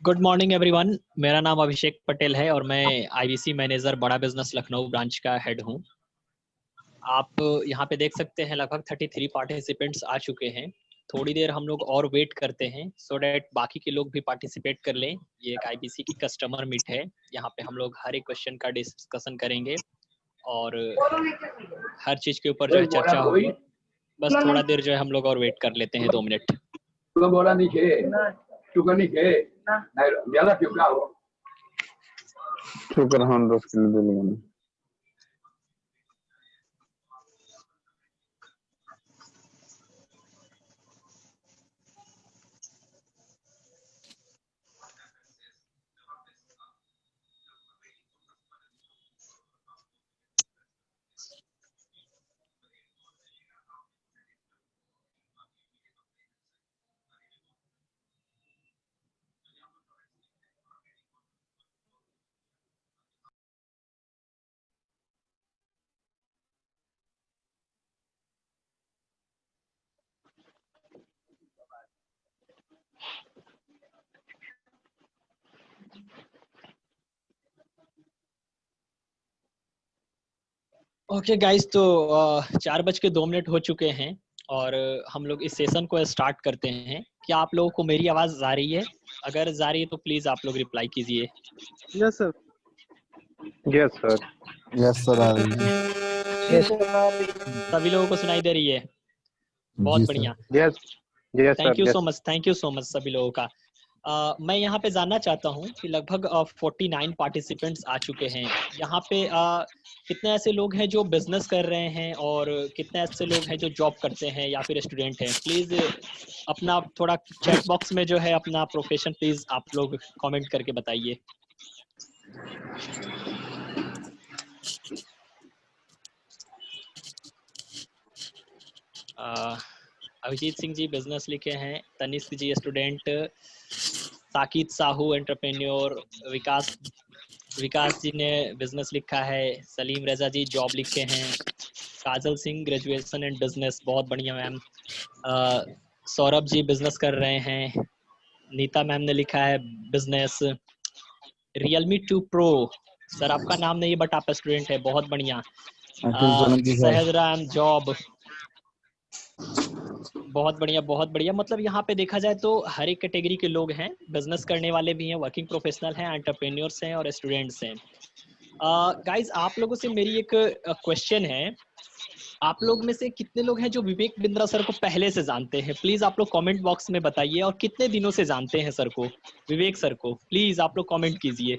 Good morning everyone, मेरा नाम अभिषेक पटेल है और मैं आईबीसी मैनेजर बड़ा बिजनेस लखनऊ ब्रांच का हेड हूं। आप यहां पे देख सकते हैं लगभग 33 पार्टिसिपेंट्स आ चुके हैं। थोड़ी देर हम लोग और वेट करते हैं सो डैट बाकी के लोग भी पार्टिसिपेट कर लें। ये एक आईबीसी की कस्टमर मीट है, यहाँ पे हम लोग हर एक क्वेश्चन का डिस्कशन करेंगे और हर चीज के ऊपर जो है चर्चा होगी। बस थोड़ा देर जो है हम लोग और वेट कर लेते हैं 2 मिनट। ओके गाइस, तो 4:02 हो चुके हैं और हम लोग इस सेशन को स्टार्ट करते हैं। क्या आप लोगों को मेरी आवाज आ रही है? अगर जा रही है तो प्लीज आप लोग रिप्लाई कीजिए। Yes sir. Yes sir. Yes sir आ रही है। सभी लोगों को सुनाई दे रही है? बहुत जी बढ़िया। Sir. Yes yes thank sir. You yes so much, thank you so much सभी लोगों का। मैं यहाँ पे जानना चाहता हूँ कि लगभग 49 पार्टिसिपेंट्स आ चुके हैं यहाँ पे। कितने ऐसे लोग हैं जो बिजनेस कर रहे हैं और कितने ऐसे लोग हैं जो जॉब करते हैं या फिर स्टूडेंट हैं? प्लीज अपना थोड़ा चैट बॉक्स में जो है अपना प्रोफेशन प्लीज आप लोग कमेंट करके बताइए। अभिजीत सिंह जी बिजनेस लिखे हैं, तनिष्क जी स्टूडेंट, साकिब साहू एंटरप्रेन्योर, विकास विकास जी ने बिजनेस लिखा है, सलीम रजा जी जॉब लिखे हैं, काजल सिंह ग्रेजुएशन एंड बिजनेस, बहुत बढ़िया मैम। सौरभ जी बिजनेस कर रहे हैं, नीता मैम ने लिखा है बिजनेस, रियलमी 2 प्रो, सर आपका नाम नहीं है बट आप स्टूडेंट है, बहुत बढ़िया। अखिल सोलंकी सर। सहज राम जॉब, बहुत बढ़िया बहुत बढ़िया। मतलब यहाँ पे देखा जाए तो हर एक कैटेगरी के लोग हैं, बिजनेस करने वाले भी हैं, वर्किंग प्रोफेशनल हैं, एंटरप्रेन्योर्स हैं और स्टूडेंट्स हैं। गाइज आप लोगों से मेरी एक क्वेश्चन है, आप लोग में से कितने लोग हैं जो विवेक बिंद्रा सर को पहले से जानते हैं? प्लीज आप लोग कमेंट बॉक्स में बताइए, और कितने दिनों से जानते हैं सर को, विवेक सर को? प्लीज आप लोग कमेंट कीजिए।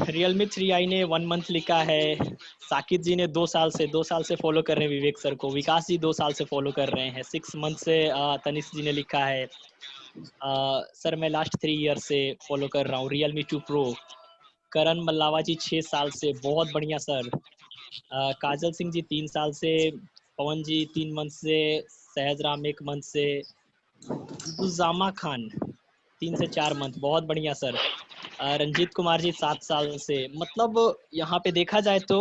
रियलमी 3i ने 1 मंथ लिखा है, साकिब जी ने 2 साल से फॉलो कर रहे हैं विवेक सर को, विकास जी 2 साल से फॉलो कर रहे हैं, 6 मंथ से तनिष्क जी ने लिखा है, सर मैं लास्ट 3 ईयर से फॉलो कर रहा हूँ रियलमी 2 प्रो। करण मल्लावा जी 6 साल से, बहुत बढ़िया सर। काजल सिंह जी 3 साल से, पवन जी 3 मंथ से, सहज राम 1 मंथ से, दुजामा खान 3 से 4 मंथ, बहुत बढ़िया सर। रंजीत कुमार जी 7 साल से। मतलब यहाँ पे देखा जाए तो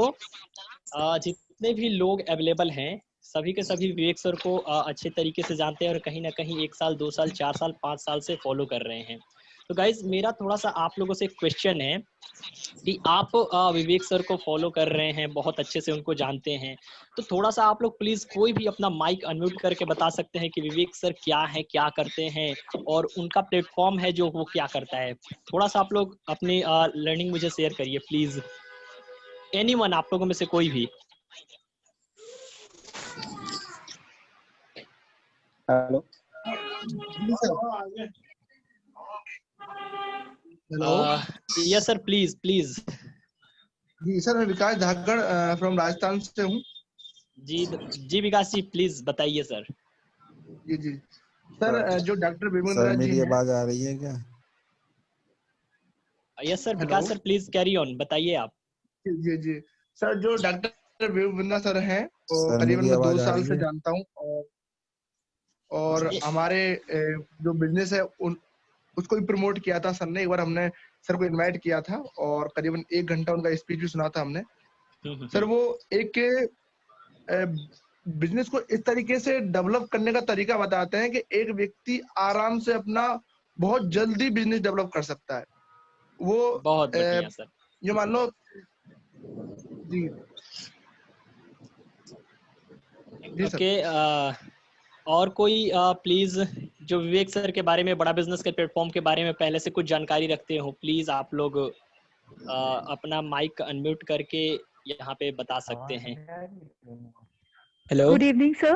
जितने भी लोग अवेलेबल हैं सभी के सभी विवेक सर को अच्छे तरीके से जानते हैं और कहीं ना कहीं 1 साल 2 साल 4 साल 5 साल से फॉलो कर रहे हैं। तो गाइज मेरा थोड़ा सा आप लोगों से क्वेश्चन है कि आप विवेक सर को फॉलो कर रहे हैं, बहुत अच्छे से उनको जानते हैं, तो थोड़ा सा आप लोग प्लीज कोई भी अपना माइक अनम्यूट करके बता सकते हैं कि विवेक सर क्या है, क्या करते हैं और उनका प्लेटफॉर्म है जो वो क्या करता है। थोड़ा सा आप लोग अपनी लर्निंग मुझे शेयर करिए प्लीज, एनीवन, आप लोगों में से कोई भी। Hello hello. Yes sir, please please. जी सर, मैं विकास धाकड़ फ्रॉम राजस्थान से हूँ। जी जी विकास जी प्लीज बताइए सर। जी जी सर, जो डॉक्टर सर बिमल जी मेरी हैं। आवाज आ रही है क्या? Yes sir hello. Vikas sir please carry on, बताइए आप। जी जी सर, जो डॉक्टर बिमल सर हैं वो सर करीबन मेरी मैं 2 आवाज आ साल रही से है? जानता हूँ, और हमारे जो बिजनेस है उसको भी प्रमोट किया था सर ने। एक बार हमने सर को इनवाइट किया था और करीबन 1 घंटा उनका स्पीच भी सुना था हमने। सर वो एक बिजनेस को इस तरीके से डेवलप करने का तरीका बताते हैं कि एक व्यक्ति आराम से अपना बहुत जल्दी बिजनेस डेवलप कर सकता है। वो बहुत बढ़िया सर। ये मान लो जी जी सर। ओके, और कोई प्लीज जो विवेक सर के बारे में, बड़ा बिजनेस के प्लेटफॉर्म के बारे में पहले से कुछ जानकारी रखते हो, प्लीज आप लोग अपना माइक अनम्यूट करके यहाँ पे बता सकते हैं। Hello, Good evening, sir.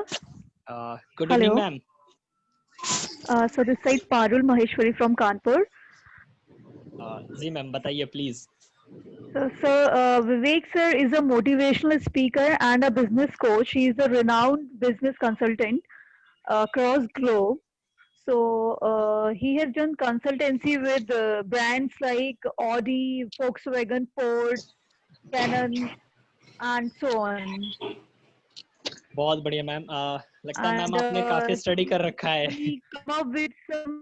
Good Hello. Evening ma'am. So this side Parul Maheshwari from Kanpur. जी मैम बताइए please. So, sir, Vivek sir is a motivational speaker and a business coach. He is a renowned business consultant across globe. So he has done consultancy with brands like Audi, Volkswagen, Ford, Canon, and so on. बहुत बढ़िया ma'am, लगता है ma'am And आपने काफी study कर रखा है। he come up with some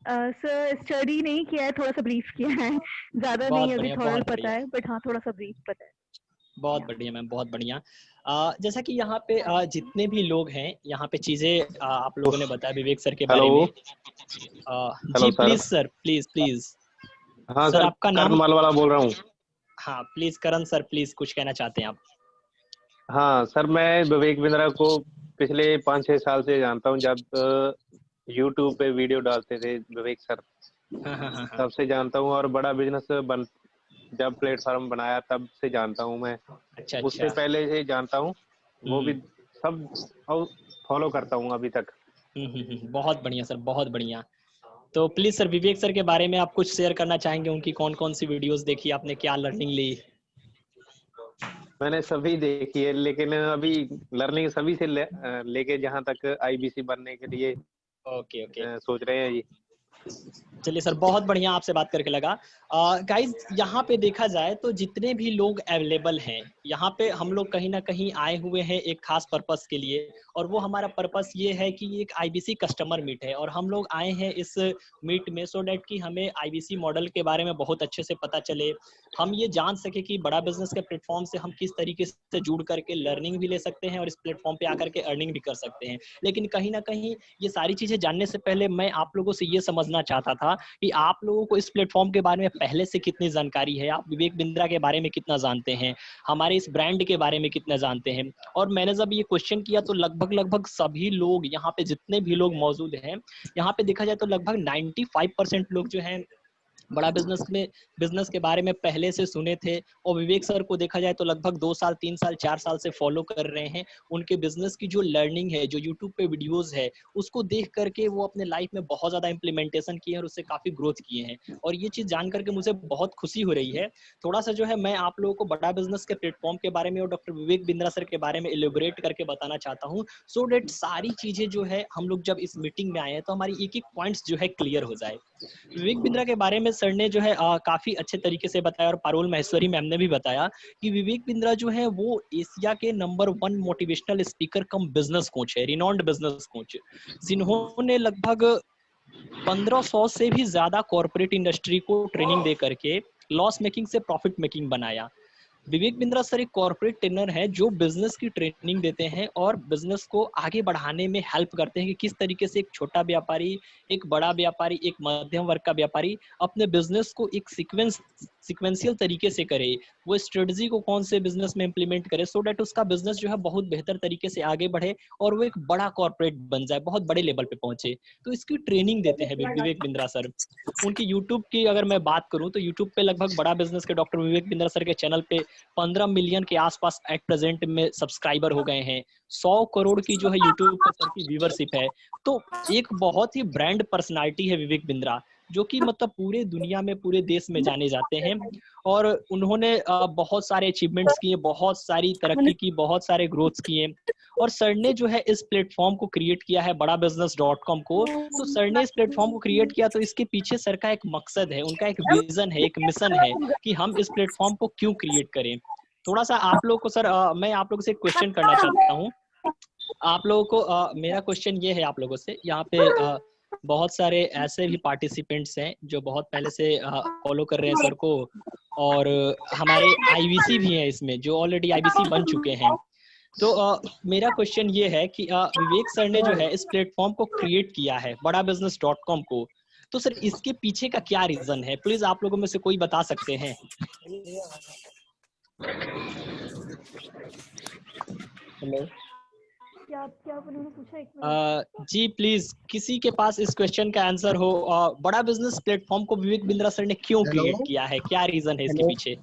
sir study नहीं किया है, थोड़ा सा ब्रीफ किया है, ज्यादा नहीं बहुत अभी बढ़िया थोड़ा बहुत पता बढ़िया है, बट हाँ थोड़ा सा ब्रीफ पता है। बहुत Yeah. बढ़िया मैम, बहुत बढ़िया। जैसा कि यहाँ पे जितने भी लोग हैं यहाँ पे चीजें आप लोगों ने बताया विवेक सर के बारे में। हेलो जी sir. Please sir, please please. हाँ सर सर, आपका करण नाम? मालवाला बोल रहा हूँ। हाँ प्लीज करण सर, प्लीज कुछ कहना चाहते हैं आप? हाँ सर, मैं विवेक बिंद्रा को पिछले 5-6 साल से जानता हूँ। जब यूट्यूब पे वीडियो डालते थे विवेक सर, हाँ। तब से जानता हूँ। और बड़ा बिजनेस जब प्लेटफॉर्म बनाया तब से जानता हूँ मैं, अच्छा उससे अच्छा। पहले से जानता हूँ, वो भी हम्म सब फॉलो करता हूँ अभी तक। बहुत बढ़िया सर, बहुत बढ़िया। तो प्लीज सर विवेक सर के बारे में आप कुछ शेयर करना चाहेंगे, उनकी कौन कौन सी वीडियोस देखी आपने, क्या लर्निंग ली? मैंने सभी देखी है, लेकिन अभी लर्निंग सभी से लेके जहाँ तक आईबीसी बनने के लिए ओके ओके। सोच रहे हैं जी। चलिए सर, बहुत बढ़िया आपसे बात करके लगा। गाइज यहाँ पे देखा जाए तो जितने भी लोग अवेलेबल हैं यहाँ पे, हम लोग कहीं ना कहीं आए हुए हैं एक खास पर्पस के लिए, और वो हमारा पर्पस ये है कि एक आईबीसी कस्टमर मीट है, और हम लोग आए हैं इस मीट में सो डैट कि हमें आईबीसी मॉडल के बारे में बहुत अच्छे से पता चले, हम ये जान सके कि बड़ा बिजनेस के प्लेटफॉर्म से हम किस तरीके से जुड़ करके लर्निंग भी ले सकते हैं और इस प्लेटफॉर्म पे आकर के अर्निंग भी कर सकते हैं। लेकिन कहीं ना कहीं ये सारी चीजें जानने से पहले मैं आप लोगों से ये समझना चाहता था कि आप लोगों को इस प्लेटफॉर्म के बारे में पहले से कितनी जानकारी है, आप विवेक बिंद्रा के बारे में कितना जानते हैं, हमारे इस ब्रांड के बारे में कितना जानते हैं। और मैंने जब ये क्वेश्चन किया तो लगभग सभी लोग यहाँ पे, जितने भी लोग मौजूद हैं यहाँ पे देखा जाए तो लगभग 95% लोग जो हैं बड़ा बिजनेस के बारे में पहले से सुने थे, और विवेक सर को देखा जाए तो लगभग 2 साल 3 साल 4 साल से फॉलो कर रहे हैं। उनके बिजनेस की जो लर्निंग है, जो यूट्यूब पे वीडियोस है, उसको देख करके वो अपने लाइफ में बहुत ज्यादा इंप्लीमेंटेशन किए हैं और उससे काफी ग्रोथ किए हैं, और ये चीज जान करके मुझे बहुत खुशी हो रही है। थोड़ा सा जो है मैं आप लोगों को बड़ा बिजनेस के प्लेटफॉर्म के बारे में और डॉक्टर विवेक बिंद्रा सर के बारे में एलिब्रेट करके बताना चाहता हूँ, सो डेट सारी चीजें जो है हम लोग जब इस मीटिंग में आए हैं तो हमारी एक एक पॉइंट्स जो है क्लियर हो जाए। विवेक बिंद्रा के बारे में सर ने जो है काफी अच्छे तरीके से बताया, और पारुल महेश्वरी मैम ने भी बताया कि विवेक बिंद्रा जो है वो एशिया के नंबर 1 मोटिवेशनल स्पीकर कम बिजनेस कोच है, रिनॉन्ड बिजनेस कोच, जिन्होंने लगभग 1500 से भी ज्यादा कॉर्पोरेट इंडस्ट्री को ट्रेनिंग दे करके लॉस मेकिंग से प्रॉफिट मेकिंग बनाया। विवेक बिंद्रा सर एक कॉर्पोरेट ट्रेनर है जो बिजनेस की ट्रेनिंग देते हैं और बिजनेस को आगे बढ़ाने में हेल्प करते हैं कि किस तरीके से एक छोटा व्यापारी, एक बड़ा व्यापारी, एक मध्यम वर्ग का व्यापारी अपने बिजनेस को एक सिक्वेंशियल तरीके से करे, वो स्ट्रेटजी को कौन से बिजनेस में इंप्लीमेंट करे सो डैट उसका बिजनेस जो है बहुत बेहतर तरीके से आगे बढ़े और वो एक बड़ा कॉर्पोरेट बन जाए, बहुत बड़े लेवल पे पहुंचे। तो इसकी ट्रेनिंग देते हैं विवेक बिंद्रा सर। उनकी यूट्यूब की अगर मैं बात करूं तो यूट्यूब पे लगभग बड़ा बिजनेस के डॉक्टर विवेक बिंद्रा सर के चैनल पे 15 मिलियन के आसपास एट प्रेजेंट में सब्सक्राइबर हो गए हैं, 100 करोड़ की जो है यूट्यूब पे सर की व्यूवरशिप है। तो एक बहुत ही ब्रांड पर्सनालिटी है विवेक बिंद्रा, जो कि मतलब पूरे दुनिया में, पूरे देश में जाने जाते हैं, और उन्होंने बहुत सारे अचीवमेंट्स किए, बहुत सारी तरक्की की, बहुत सारे ग्रोथ्स किए। और सर ने जो है इस प्लेटफॉर्म को क्रिएट किया है badabusiness.com को। तो सर ने इस प्लेटफॉर्म को क्रिएट किया तो इसके पीछे सर का एक मकसद है, उनका एक विजन है, एक मिशन है कि हम इस प्लेटफॉर्म को क्यों क्रिएट करें। थोड़ा सा आप लोग को सर मैं आप लोगों से एक क्वेश्चन करना चाहता हूँ। आप लोगों को मेरा क्वेश्चन ये है आप लोगों से, यहाँ पे बहुत सारे ऐसे भी पार्टिसिपेंट्स हैं जो बहुत पहले से फॉलो कर रहे हैं सर को, और हमारे आईबीसी भी हैं इसमें जो ऑलरेडी आईबीसी बन चुके हैं। तो मेरा क्वेश्चन ये है कि विवेक सर ने जो है इस प्लेटफॉर्म को क्रिएट किया है badabusiness.com को, तो सर इसके पीछे का क्या रीजन है, प्लीज आप लोगों में से कोई बता सकते हैं? हेलो क्या उन्होंने पूछा, एक मिनट। जी प्लीज, किसी के पास इस क्वेश्चन का आंसर हो, बड़ा बिजनेस प्लेटफॉर्म को विवेक बिंद्रा सर ने क्यों क्रिएट किया है, क्या रीजन है इसके पीछे?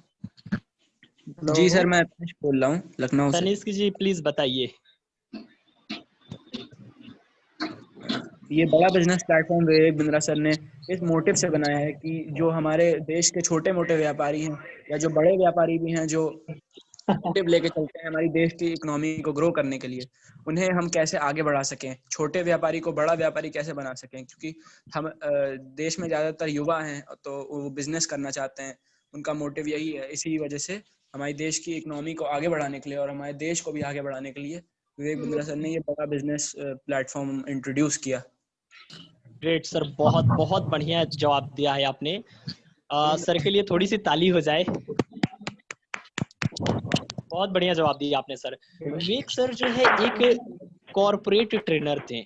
जी सर, मैं तनिष्क बोल रहा हूँ लखनऊ से। तनिष्क जी प्लीज बताइए। ये बड़ा business platform Vivek Bindra sir ने इस मोटिव से बनाया है कि जो हमारे देश के छोटे मोटे व्यापारी हैं या जो बड़े व्यापारी भी हैं जो मोटिव लेके चलते हैं हमारी देश की इकोनॉमी को ग्रो करने के लिए, उन्हें हम कैसे आगे बढ़ा सकें, छोटे व्यापारी को बड़ा व्यापारी कैसे बना सकें। क्योंकि हम देश में ज़्यादातर युवा हैं तो वो बिजनेस करना चाहते हैं, उनका मोटिव यही है। इसी वजह से हमारी देश की इकोनॉमी को आगे बढ़ाने के लिए और हमारे देश को भी आगे बढ़ाने के लिए विवेक बिंद्रा सर ने ये बड़ा बिजनेस प्लेटफॉर्म इंट्रोड्यूस किया। ग्रेट सर, बहुत बहुत बढ़िया जवाब दिया है आपने। सर के लिए थोड़ी सी ताली हो जाए, बहुत बढ़िया जवाब दिया आपने सर। विवेक सर जो है एक कॉर्पोरेट ट्रेनर थे,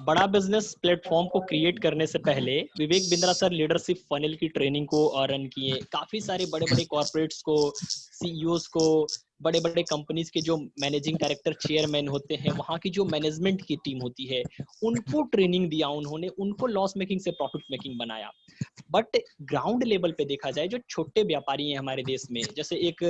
बड़ा बिजनेस प्लेटफॉर्म को क्रिएट करने से पहले Vivek Bindra sir leadership funnel की ट्रेनिंग को रन किए, काफी सारे बड़े बड़े कॉर्पोरेट्स को, सीईओज को, बड़े बड़े कंपनीज के जो मैनेजिंग डायरेक्टर चेयरमैन होते हैं, वहां की जो मैनेजमेंट की टीम होती है, उनको ट्रेनिंग दिया उन्होंने, उनको लॉस मेकिंग से प्रॉफिट मेकिंग बनाया। बट ग्राउंड लेवल पे देखा जाए, जो छोटे व्यापारी हैं हमारे देश में, जैसे एक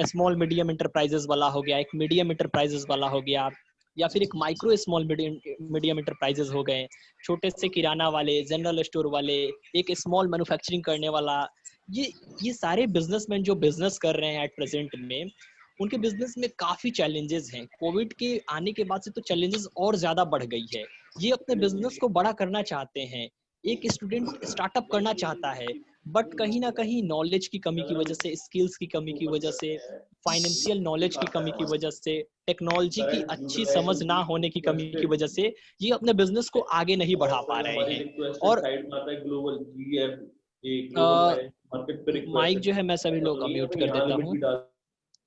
स्मॉल मीडियम इंटरप्राइजेस वाला हो गया, एक मीडियम इंटरप्राइजेस वाला हो गया, या फिर एक माइक्रो स्मॉल मीडियम इंटरप्राइजेस हो गए, छोटे से किराना वाले, जनरल स्टोर वाले, एक स्मॉल मैन्युफैक्चरिंग करने वाला, ये सारे बिजनेसमैन जो बिजनेस कर रहे हैं एट प्रेजेंट में, उनके बिजनेस में काफी चैलेंजेस हैं। कोविड के आने के बाद से तो चैलेंजेस और ज्यादा बढ़ गई है। ये अपने बिजनेस को बड़ा करना चाहते हैं, एक स्टूडेंट स्टार्टअप करना चाहता है, बट कहीं ना कहीं नॉलेज की कमी की वजह से, स्किल्स की कमी की वजह से, फाइनेंशियल नॉलेज की कमी की वजह से, टेक्नोलॉजी की अच्छी समझ ना होने की कमी की वजह से ये अपने बिजनेस को आगे नहीं बढ़ा पा रहे हैं। और माइक जो है मैं सभी लोग म्यूट कर देता हूँ।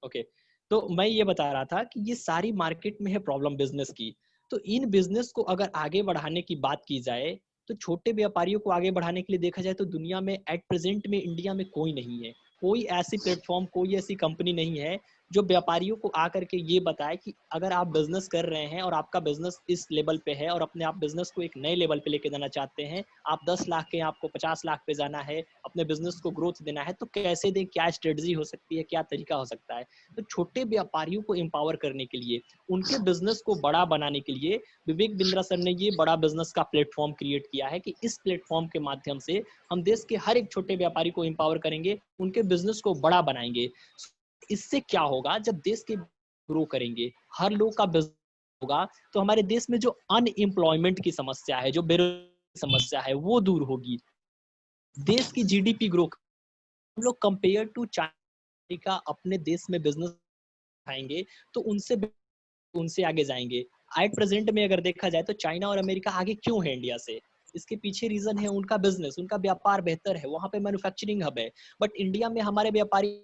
ओके, तो मैं ये बता रहा था कि ये सारी मार्केट में है प्रॉब्लम बिजनेस की। तो इन बिजनेस को अगर आगे बढ़ाने की बात की जाए, तो छोटे व्यापारियों को आगे बढ़ाने के लिए देखा जाए तो दुनिया में एट प्रेजेंट में इंडिया में कोई नहीं है, कोई ऐसी प्लेटफॉर्म, कोई ऐसी कंपनी नहीं है जो व्यापारियों को आकर के ये बताए कि अगर आप बिजनेस कर रहे हैं और आपका बिजनेस इस लेवल पे है और अपने आप बिजनेस को एक नए लेवल पे लेके जाना चाहते हैं, आप 10 लाख के आपको 50 लाख पे जाना है, अपने बिजनेस को ग्रोथ देना है, तो कैसे दें, क्या स्ट्रेटजी हो सकती है, क्या तरीका हो सकता है। तो छोटे व्यापारियों को एम्पावर करने के लिए, उनके बिजनेस को बड़ा बनाने के लिए विवेक बिंद्रा सर ने ये बड़ा बिजनेस का प्लेटफॉर्म क्रिएट किया है कि इस प्लेटफॉर्म के माध्यम से हम देश के हर एक छोटे व्यापारी को एम्पावर करेंगे, उनके बिजनेस को बड़ा बनाएंगे। इससे क्या होगा, जब देश के ग्रो करेंगे, हर लोग का बिजनेस होगा, तो हमारे देश में जो अनएम्प्लॉयमेंट की समस्या है, जो बेरोजगारी समस्या है, वो दूर होगी। देश की जीडीपी ग्रो, हम लोग कंपेयर टू चाइना का अपने देश में बिजनेस आएंगे तो उनसे आगे जाएंगे। एट प्रेजेंट में अगर देखा जाए तो चाइना और अमेरिका आगे क्यों है इंडिया से, इसके पीछे रीजन है उनका बिजनेस, उनका व्यापार बेहतर है, वहां पे मैन्युफैक्चरिंग हब है। बट इंडिया में हमारे व्यापारी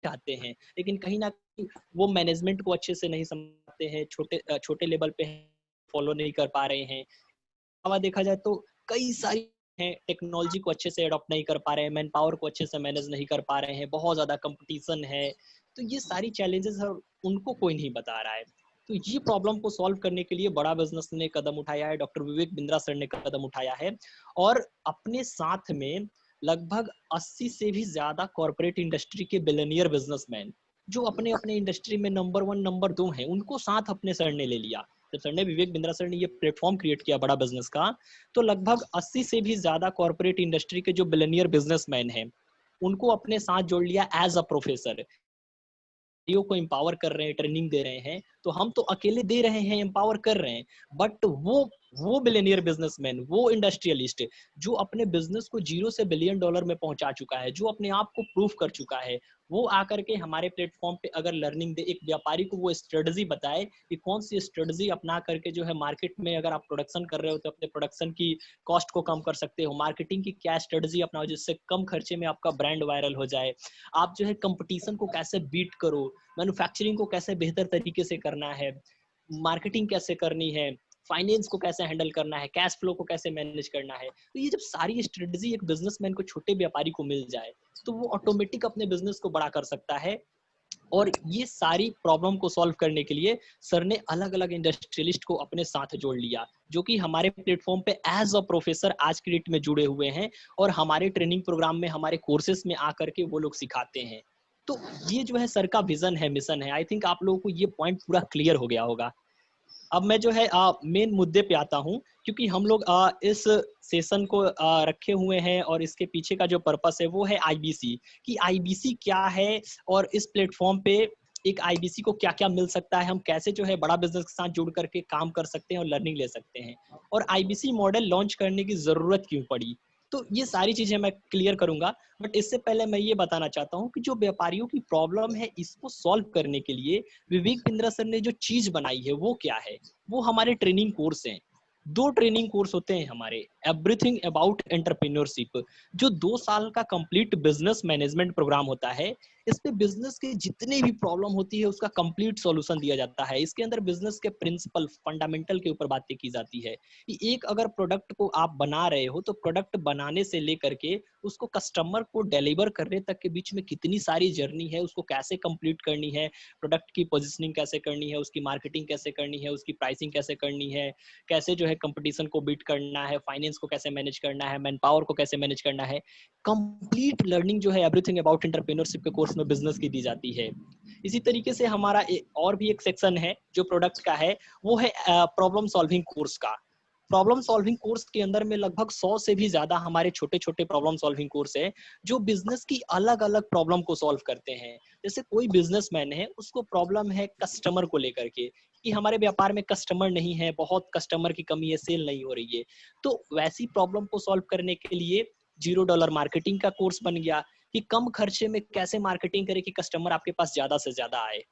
चाहते हैं, लेकिन कहीं ना कहीं वो मैनेजमेंट को अच्छे से नहीं समझते हैं, छोटे लेवल पे फॉलो नहीं कर पा रहे हैं। देखा जाए तो कई सारी हैं, टेक्नोलॉजी को अच्छे से अडॉप्ट नहीं कर पा रहे हैं, मैन पावर को अच्छे से मैनेज नहीं कर पा रहे हैं, बहुत ज्यादा कंपटीशन है। तो ये सारी चैलेंजेस है, उनको कोई नहीं बता रहा है। तो ये प्रॉब्लम को सॉल्व करने के लिए बड़ा बिजनेस ने कदम उठाया है, डॉक्टर विवेक बिंद्रा सर ने कदम उठाया है, और अपने साथ में लगभग 80 से भी ज्यादा कॉर्पोरेट इंडस्ट्री के बिलियनियर बिजनेसमैन जो अपने अपने इंडस्ट्री में नंबर 1 नंबर 2 हैं, उनको साथ अपने सर ने ले लिया। जब सर ने, विवेक बिंद्रा सर ने ये प्लेटफॉर्म क्रिएट किया बड़ा बिजनेस का, तो लगभग 80 से भी ज्यादा कॉर्पोरेट इंडस्ट्री के जो बिलियनियर बिजनेसमैन हैं, उनको अपने साथ जोड़ लिया एज अ प्रोफेसर। को एम्पावर कर रहे हैं, ट्रेनिंग दे रहे हैं, तो हम तो अकेले दे रहे हैं, एम्पावर कर रहे हैं, बट वो बिलियनियर बिजनेसमैन, वो इंडस्ट्रियलिस्ट जो अपने बिजनेस को $0 से $1 बिलियन में पहुंचा चुका है, जो अपने आप को प्रूफ कर चुका है, वो आकर के हमारे प्लेटफॉर्म पे अगर लर्निंग दे, एक व्यापारी को वो स्ट्रेटजी बताए कि कौन सी स्ट्रेटजी अपना करके जो है मार्केट में, अगर आप प्रोडक्शन कर रहे हो तो अपने प्रोडक्शन की कॉस्ट को कम कर सकते हो, मार्केटिंग की क्या स्ट्रेटजी अपनाओ जिससे कम खर्चे में आपका ब्रांड वायरल हो जाए, आप जो है कंपटीशन को कैसे बीट करो, मैन्युफैक्चरिंग को कैसे बेहतर तरीके से करना है, मार्केटिंग कैसे करनी है, फाइनेंस को कैसे हैंडल करना है, कैश फ्लो को कैसे मैनेज करना है। तो ये जब सारी स्ट्रेटजी एक बिजनेसमैन को, छोटे व्यापारी को मिल जाए, तो वो ऑटोमेटिक अपने बिजनेस को बड़ा कर सकता है। और ये सारी प्रॉब्लम को सॉल्व करने के लिए सर ने अलग अलग इंडस्ट्रियलिस्ट को अपने साथ जोड़ लिया, जो कि हमारे प्लेटफॉर्म पे एज अ प्रोफेसर आज की डेट में जुड़े हुए हैं, और हमारे ट्रेनिंग प्रोग्राम में, हमारे कोर्सेज में आकर के वो लोग सिखाते हैं। तो ये जो है सर का विजन है, मिशन है। आई थिंक आप लोगों को ये पॉइंट पूरा क्लियर हो गया होगा। अब मैं जो है मेन मुद्दे पे आता हूँ, क्योंकि हम लोग इस सेशन को रखे हुए हैं, और इसके पीछे का जो पर्पस है वो है आईबीसी, कि आईबीसी क्या है, और इस प्लेटफॉर्म पे एक आईबीसी को क्या क्या मिल सकता है, हम कैसे जो है बड़ा बिजनेस के साथ जुड़ करके काम कर सकते हैं और लर्निंग ले सकते हैं, और आईबीसी मॉडल लॉन्च करने की जरूरत क्यों पड़ी। तो ये सारी चीजें मैं क्लियर करूंगा, बट इससे पहले मैं ये बताना चाहता हूँ कि जो व्यापारियों की प्रॉब्लम है, इसको सॉल्व करने के लिए विवेक बिंद्रा सर ने जो चीज बनाई है वो क्या है, वो हमारे ट्रेनिंग कोर्स हैं। 2 ट्रेनिंग कोर्स होते हैं हमारे, एवरीथिंग अबाउट एंटरप्रेन्योरशिप, जो 2 साल का कंप्लीट बिजनेस मैनेजमेंट प्रोग्राम होता है। इस पे बिजनेस के जितने भी प्रॉब्लम होती है उसका कंप्लीट सॉल्यूशन दिया जाता है। इसके अंदर बिजनेस के प्रिंसिपल फंडामेंटल के ऊपर बातें की जाती है कि एक अगर प्रोडक्ट को आप बना रहे हो तो प्रोडक्ट बनाने से लेकर के उसको कस्टमर को डिलीवर करने तक के बीच में कितनी सारी जर्नी है, उसको कैसे कंप्लीट करनी है, प्रोडक्ट की पोजीशनिंग कैसे करनी है, उसकी मार्केटिंग कैसे करनी है, उसकी प्राइसिंग कैसे करनी है, कैसे जो है कंपटीशन को बीट करना है, फाइनेंस को कैसे मैनेज करना है, मैन पावर को कैसे मैनेज करना है। कंप्लीट लर्निंग जो है एवरीथिंग अबाउट एंटरप्रेन्योरशिप के कोर्स में बिजनेस की दी जाती है। इसी तरीके से हमारा और भी एक सेक्शन है जो प्रोडक्ट का है, वो है प्रॉब्लम सॉल्विंग कोर्स का। प्रॉब्लम सॉल्विंग कोर्स के अंदर में लगभग 100 से भी ज्यादा हमारे छोटे छोटे प्रॉब्लम सॉल्विंग कोर्स है जो बिजनेस की अलग अलग प्रॉब्लम को सॉल्व करते हैं। जैसे कोई बिजनेसमैन है, उसको प्रॉब्लम है कस्टमर को लेकर के कि हमारे व्यापार में कस्टमर नहीं है, बहुत कस्टमर की कमी है, सेल नहीं हो रही है। तो वैसी प्रॉब्लम को सॉल्व करने के लिए $0 मार्केटिंग का कोर्स बन गया कि कम खर्चे में कैसे मार्केटिंग करें कि कस्टमर आपके पास ज्यादा से ज्यादा आए।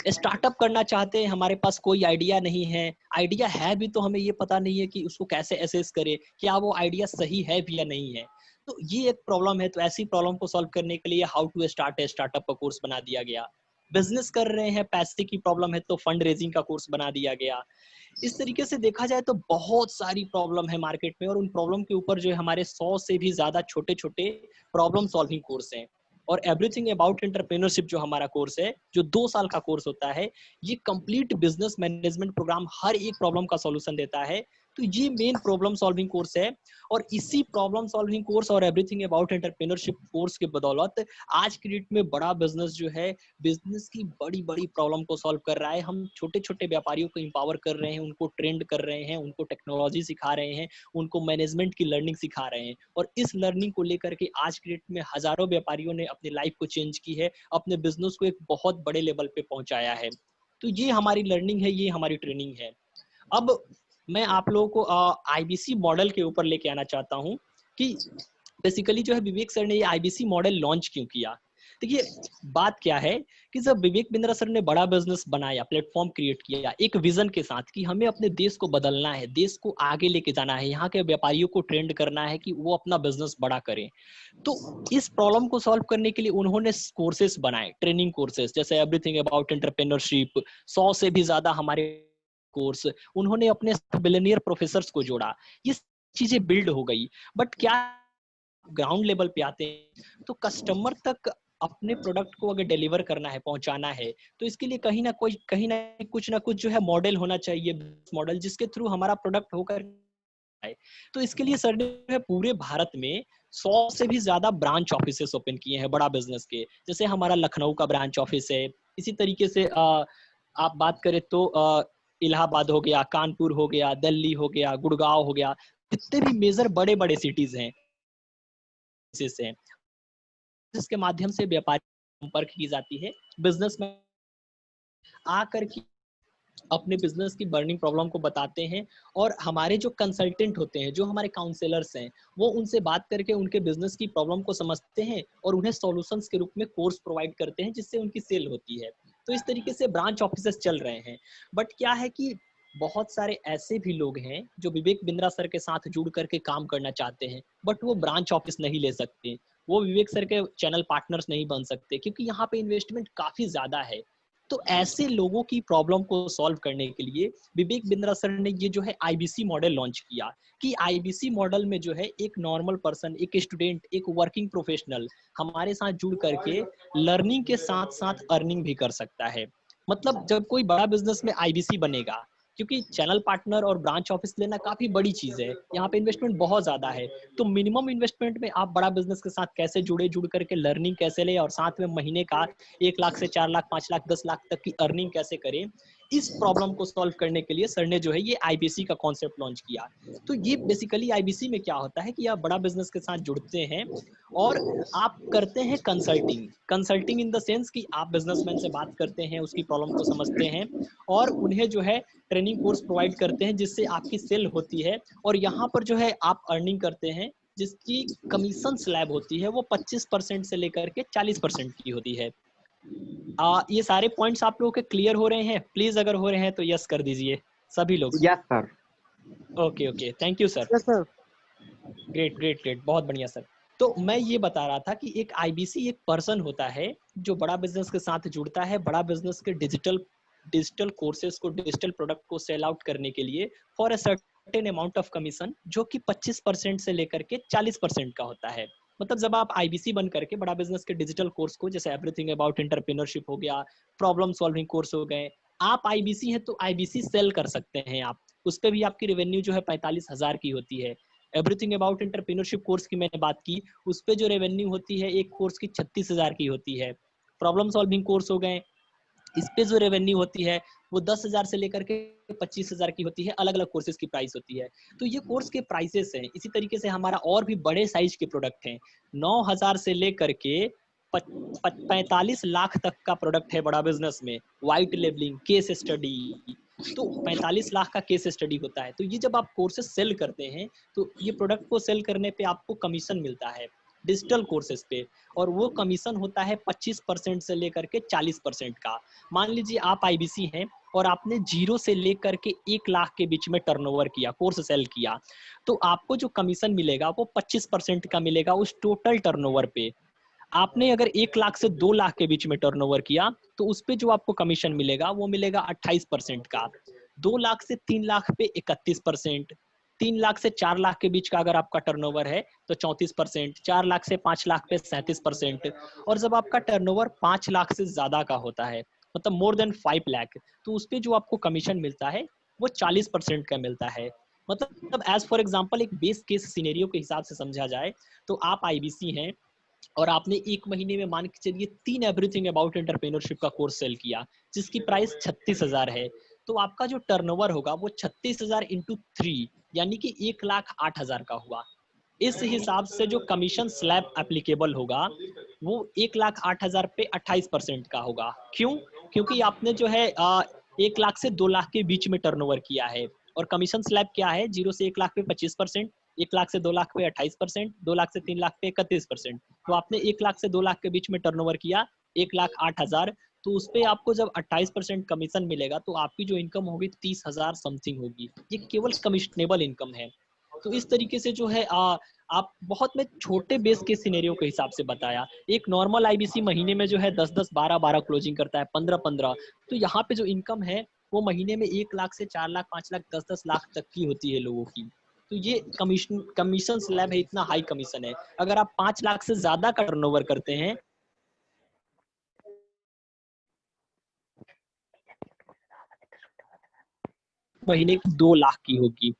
स्टार्टअप करना चाहते हैं, हमारे पास कोई आइडिया नहीं है, आइडिया है भी तो हमें ये पता नहीं है कि उसको कैसे असेस करें, क्या वो आइडिया सही है भी या नहीं है, तो ये एक प्रॉब्लम है। तो ऐसी प्रॉब्लम को सॉल्व करने के लिए how to start a startup का कोर्स बना दिया गया। बिजनेस कर रहे हैं, पैसे की प्रॉब्लम है तो फंड रेजिंग का कोर्स बना दिया गया। इस तरीके से देखा जाए तो बहुत सारी प्रॉब्लम है मार्केट में, और उन प्रॉब्लम के ऊपर जो है हमारे 100 से भी ज्यादा छोटे छोटे प्रॉब्लम सॉल्विंग कोर्स हैं। और एवरीथिंग अबाउट एंटरप्रेन्योरशिप जो हमारा कोर्स है, जो 2 साल का कोर्स होता है, ये कंप्लीट बिजनेस मैनेजमेंट प्रोग्राम हर एक प्रॉब्लम का सॉल्यूशन देता है। तो ये मेन प्रॉब्लम सॉल्विंग कोर्स है, और इसी प्रॉब्लम सॉल्विंग कोर्स और एवरीथिंग अबाउट एंटरप्रेन्योरशिप कोर्स के बदौलत आज की डेट में बड़ा बिजनेस जो है बिजनेस की बड़ी बड़ी प्रॉब्लम को सॉल्व कर रहा है। हम छोटे छोटे व्यापारियों को इंपावर कर रहे हैं, उनको ट्रेंड कर रहे हैं, उनको टेक्नोलॉजी सिखा रहे हैं, उनको मैनेजमेंट की लर्निंग सिखा रहे हैं, और इस लर्निंग को लेकर के आज की डेट में हजारों व्यापारियों ने अपनी लाइफ को चेंज की है, अपने बिजनेस को एक बहुत बड़े लेवल पे पहुंचाया है। तो ये हमारी लर्निंग है, ये हमारी ट्रेनिंग है। अब मैं आप लोगों को आईबीसी मॉडल के ऊपर लेके आना चाहता हूं कि बेसिकली जो है विवेक सर ने ये आईबीसी मॉडल लॉन्च क्यों किया। देखिए बात क्या है कि जब विवेक बिंद्रा सर ने बड़ा बिजनेस बनाया, प्लेटफॉर्म क्रिएट किया एक विजन के साथ कि हमें अपने देश को बदलना है, देश को आगे लेके जाना है, यहाँ के व्यापारियों को ट्रेंड करना है कि वो अपना बिजनेस बड़ा करें, तो इस प्रॉब्लम को सॉल्व करने के लिए उन्होंने कोर्सेस बनाए, ट्रेनिंग कोर्सेस, जैसे एवरीथिंग अबाउट एंटरप्रेन्योरशिप, 100 से भी ज्यादा हमारे कोर्स। उन्होंने अपने बिलियनियर प्रोफेसर्स को जोड़ा, ये चीजें बिल्ड हो गई। बट क्या ग्राउंड लेवल पे आते हैं तो कस्टमर तक अपने प्रोडक्ट को अगर डिलीवर करना है, पहुंचाना है, तो इसके लिए कहीं ना कुछ ना कुछ जो है मॉडल होना चाहिए, मॉडल जिसके थ्रू हमारा प्रोडक्ट होकर आए। तो इसके लिए सर ने पूरे भारत में 100 से भी ज्यादा ब्रांच ऑफिसेस ओपन किए हैं बड़ा बिजनेस के। जैसे हमारा लखनऊ का ब्रांच ऑफिस है, इसी तरीके से आप बात करें तो इलाहाबाद हो गया, कानपुर हो गया, दिल्ली हो गया, गुड़गांव हो गया, जितने भी मेजर बड़े बड़े सिटीज हैं जिसके माध्यम से व्यापारी संपर्क की जाती है, बिजनेस में आकर के अपने बिजनेस की बर्निंग प्रॉब्लम को बताते हैं, और हमारे जो कंसल्टेंट होते हैं, जो हमारे काउंसलर्स हैं, वो उनसे बात करके उनके बिजनेस की प्रॉब्लम को समझते हैं और उन्हें सॉल्यूशंस के रूप में कोर्स प्रोवाइड करते हैं, जिससे उनकी सेल होती है। तो इस तरीके से ब्रांच ऑफिसेस चल रहे हैं। बट क्या है कि बहुत सारे ऐसे भी लोग हैं जो विवेक बिंद्रा सर के साथ जुड़ करके काम करना चाहते हैं, बट वो ब्रांच ऑफिस नहीं ले सकते, वो विवेक सर के चैनल पार्टनर्स नहीं बन सकते, क्योंकि यहाँ पे इन्वेस्टमेंट काफी ज्यादा है। तो ऐसे लोगों की प्रॉब्लम को सॉल्व करने के लिए विवेक बिंद्रा सर ने ये जो है आईबीसी मॉडल लॉन्च किया कि आईबीसी मॉडल में जो है एक नॉर्मल पर्सन, एक स्टूडेंट, एक वर्किंग प्रोफेशनल हमारे साथ जुड़ करके लर्निंग के साथ साथ अर्निंग भी कर सकता है। मतलब जब कोई बड़ा बिजनेस में आईबीसी बनेगा, क्योंकि चैनल पार्टनर और ब्रांच ऑफिस लेना काफी बड़ी चीज है, यहाँ पे इन्वेस्टमेंट बहुत ज्यादा है, तो मिनिमम इन्वेस्टमेंट में आप बड़ा बिजनेस के साथ कैसे जुड़ करके लर्निंग कैसे ले, और साथ में महीने का 1 लाख से 4 लाख 5 लाख 10 लाख तक की अर्निंग कैसे करें, इस प्रॉब्लम को सॉल्व करने के लिए सर ने जो है ये आईबीसी का कॉन्सेप्ट लॉन्च किया। तो ये बेसिकली आईबीसी में क्या होता है कि आप बड़ा बिजनेस के साथ जुड़ते हैं और आप करते हैं कंसल्टिंग इन द सेंस कि आप बिजनेसमैन से बात करते हैं, उसकी प्रॉब्लम को समझते हैं और उन्हें जो है ट्रेनिंग कोर्स प्रोवाइड करते हैं, जिससे आपकी सेल होती है और यहाँ पर जो है आप अर्निंग करते हैं, जिसकी कमीशन स्लैब होती है वो 25% से लेकर के 40% की होती है। ये सारे पॉइंट्स आप लोगों के क्लियर हो रहे हैं? प्लीज अगर हो रहे हैं तो यस कर दीजिए सभी लोग। Yes sir. Okay, thank you sir. Yes sir. Great, बहुत बढ़िया सर। तो मैं ये बता रहा था कि एक आईबीसी एक पर्सन होता है जो बड़ा बिजनेस के साथ जुड़ता है, बड़ा बिजनेस के डिजिटल कोर्सेज को, डिजिटल प्रोडक्ट को सेल आउट करने के लिए for a certain amount of commission, जो कि 25% से लेकर के 40% का होता है। मतलब जब आप आईबीसी बन करके बड़ा बिजनेस के डिजिटल कोर्स को, जैसे एवरीथिंग अबाउट एंटरप्रेन्योरशिप हो गया, प्रॉब्लम सॉल्विंग कोर्स हो गए, आप आईबीसी हैं तो आईबीसी सेल कर सकते हैं आप, उस पर भी आपकी रेवेन्यू जो है 45,000 की होती है। एवरीथिंग अबाउट एंटरप्रेन्योरशिप कोर्स की मैंने बात की, उस पर जो रेवेन्यू होती है एक कोर्स की 36,000 की होती है। प्रॉब्लम सॉल्विंग कोर्स हो गए, इस पे जो रेवेन्यू होती है वो 10,000 से लेकर के 25,000 की होती है। अलग अलग कोर्सेज की प्राइस होती है। तो ये कोर्स के प्राइसेस हैं। इसी तरीके से हमारा और भी बड़े साइज के प्रोडक्ट हैं। 9,000 से लेकर के 45 लाख तक का प्रोडक्ट है बड़ा बिजनेस में। वाइट लेबलिंग, केस स्टडी, तो 45 लाख का केस स्टडी होता है। तो ये जब आप कोर्सेज सेल करते हैं तो ये प्रोडक्ट को सेल करने पे आपको कमीशन मिलता है डिजिटल कोर्सेज पे, और वो कमीशन होता है 25% से लेकर के 40% का। मान लीजिए आप आईबीसी हैं और आपने 0 से लेकर के 1 लाख के बीच में टर्नओवर किया, कोर्स सेल किया, तो आपको जो कमीशन मिलेगा वो 25% का मिलेगा उस टोटल टर्नओवर पे। आपने अगर 1 लाख से 2 लाख के बीच में टर्नओवर किया तो उस पे जो आपको कमीशन मिलेगा वो मिलेगा 28% का। 2 लाख से 3 लाख पे 31%, 3 लाख से 4 लाख के बीच का अगर आपका टर्नओवर है तो 34%, 4 लाख से 5 लाख पे 37%, और जब आपका टर्नओवर 5 लाख से ज्यादा का होता है, मतलब मोर देन 5 लाख, तो उस पे जो आपको कमीशन मिलता है वो 40% का मिलता है। मतलब एज फॉर एग्जाम्पल एक बेस केस सिनेरियो के हिसाब से समझा जाए तो आप आईबीसी हैं और आपने 1 महीने में मान के चलिए 3 एवरीथिंग अबाउट एंटरप्रेन्योरशिप का कोर्स सेल किया जिसकी प्राइस 36,000 है, तो आपका जो टर्नओवर होगा वो 36,000 इंटू 3 यानी कि 1,08,000 का हुआ। इस हिसाब से जो कमीशन स्लैब एप्लीकेबल होगा वो 1,08,000 पे 28% का होगा। क्यों? क्योंकि आपने जो है 1 लाख से 2 लाख के बीच में टर्नओवर किया है, और कमीशन स्लैब क्या है, 0 से 1 लाख पे 25%, 1 लाख से 2 लाख पे 28%, 2 लाख से 3 लाख पे 31%। तो आपने 1 लाख से 2 लाख के बीच में टर्नओवर किया 1,08,000, तो उस पे आपको जब 28% कमीशन मिलेगा तो आपकी जो इनकम होगी 30,000 समथिंग होगी। ये केवल कमिशनेबल इनकम है। तो इस तरीके से जो है आप बहुत में छोटे बेस के सिनेरियो के हिसाब से बताया। एक नॉर्मल आईबीसी महीने में जो है 10-10, 12-12 क्लोजिंग करता है, 15-15। तो यहाँ पे जो इनकम है वो महीने में 1 लाख से 4 लाख, 5 लाख, 10-10 लाख तक की होती है लोगों की। तो ये कमीशन स्लैब है, इतना हाई कमीशन है। अगर आप 5 लाख से ज्यादा का टर्नओवर करते हैं महीने की 2 लाख की होगी।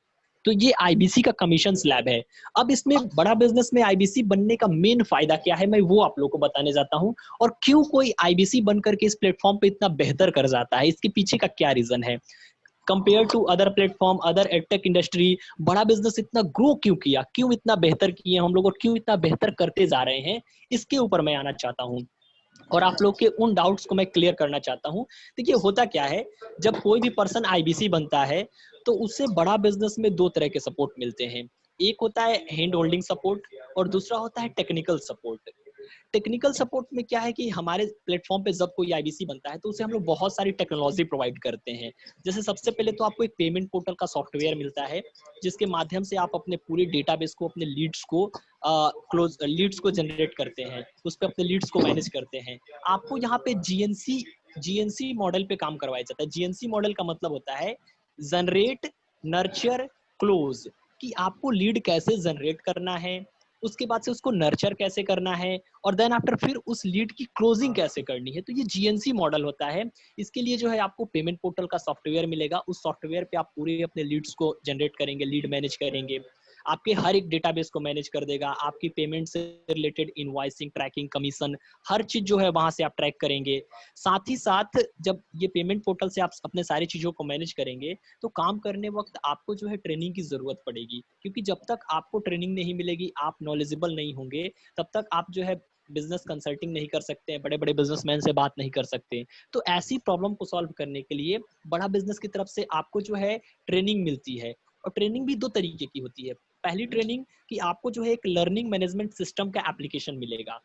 तो ये आईबीसी का कमीशन स्लैब है। अब इसमें बड़ा बिजनेस में आईबीसी बनने का मेन फायदा क्या है, मैं वो आप लोगों को बताने जाता हूँ, और क्यों कोई आईबीसी बनकर के इस प्लेटफॉर्म पे इतना बेहतर कर जाता है, इसके पीछे का क्या रीजन है compare to other platform, other edtech industry. बड़ा बिजनेस इतना ग्रो क्यों किया, क्यों इतना बेहतर किए हम लोग, और क्यों इतना बेहतर करते जा रहे हैं, इसके ऊपर मैं आना चाहता हूँ और आप लोग के उन डाउट्स को मैं क्लियर करना चाहता हूँ। देखिए होता क्या है, जब कोई भी पर्सन आईबीसी बनता है तो उससे बड़ा बिजनेस में 2 तरह के सपोर्ट मिलते हैं। एक होता है हैंड होल्डिंग सपोर्ट और दूसरा होता है टेक्निकल सपोर्ट। टेक्निकल सपोर्ट में क्या है कि हमारे प्लेटफॉर्म पे जब कोई आईबीसी बनता है तो उसे हम लोग बहुत सारी टेक्नोलॉजी प्रोवाइड करते हैं। जैसे सबसे पहले तो आपको एक पेमेंट पोर्टल का सॉफ्टवेयर मिलता है जिसके माध्यम से आप अपने पूरे डेटाबेस को, अपने लीड्स को जनरेट करते हैं, उस पर अपने लीड्स को मैनेज करते हैं। आपको यहाँ पे जीएनसी मॉडल पे काम करवाया जाता है। जीएनसी मॉडल का मतलब होता है जनरेट, नर्चर, क्लोज, कि आपको लीड कैसे जनरेट करना है, उसके बाद से उसको नर्चर कैसे करना है, और देन आफ्टर फिर उस लीड की क्लोजिंग कैसे करनी है। तो ये जीएनसी मॉडल होता है। इसके लिए जो है आपको पेमेंट पोर्टल का सॉफ्टवेयर मिलेगा। उस सॉफ्टवेयर पे आप पूरे अपने लीड्स को जनरेट करेंगे, लीड मैनेज करेंगे, आपके हर एक डेटाबेस को मैनेज कर देगा, आपकी पेमेंट से रिलेटेड इनवॉइसिंग, ट्रैकिंग, कमीशन, हर चीज जो है वहां से आप ट्रैक करेंगे। साथ ही साथ जब ये पेमेंट पोर्टल से आप अपने सारी चीजों को मैनेज करेंगे तो काम करने वक्त आपको जो है ट्रेनिंग की जरूरत पड़ेगी, क्योंकि जब तक आपको ट्रेनिंग नहीं मिलेगी, आप नॉलेजेबल नहीं होंगे, तब तक आप जो है बिजनेस कंसल्टिंग नहीं कर सकते हैं, बड़े बड़े बिजनेसमैन से बात नहीं कर सकते। तो ऐसी प्रॉब्लम को सॉल्व करने के लिए बड़ा बिजनेस की तरफ से आपको जो है ट्रेनिंग मिलती है, और ट्रेनिंग भी 2 तरीके की होती है। पहली ट्रेनिंग कि आपको जो है एक लर्निंग मैनेजमेंट सिस्टम का एप्लीकेशन मिलेगा।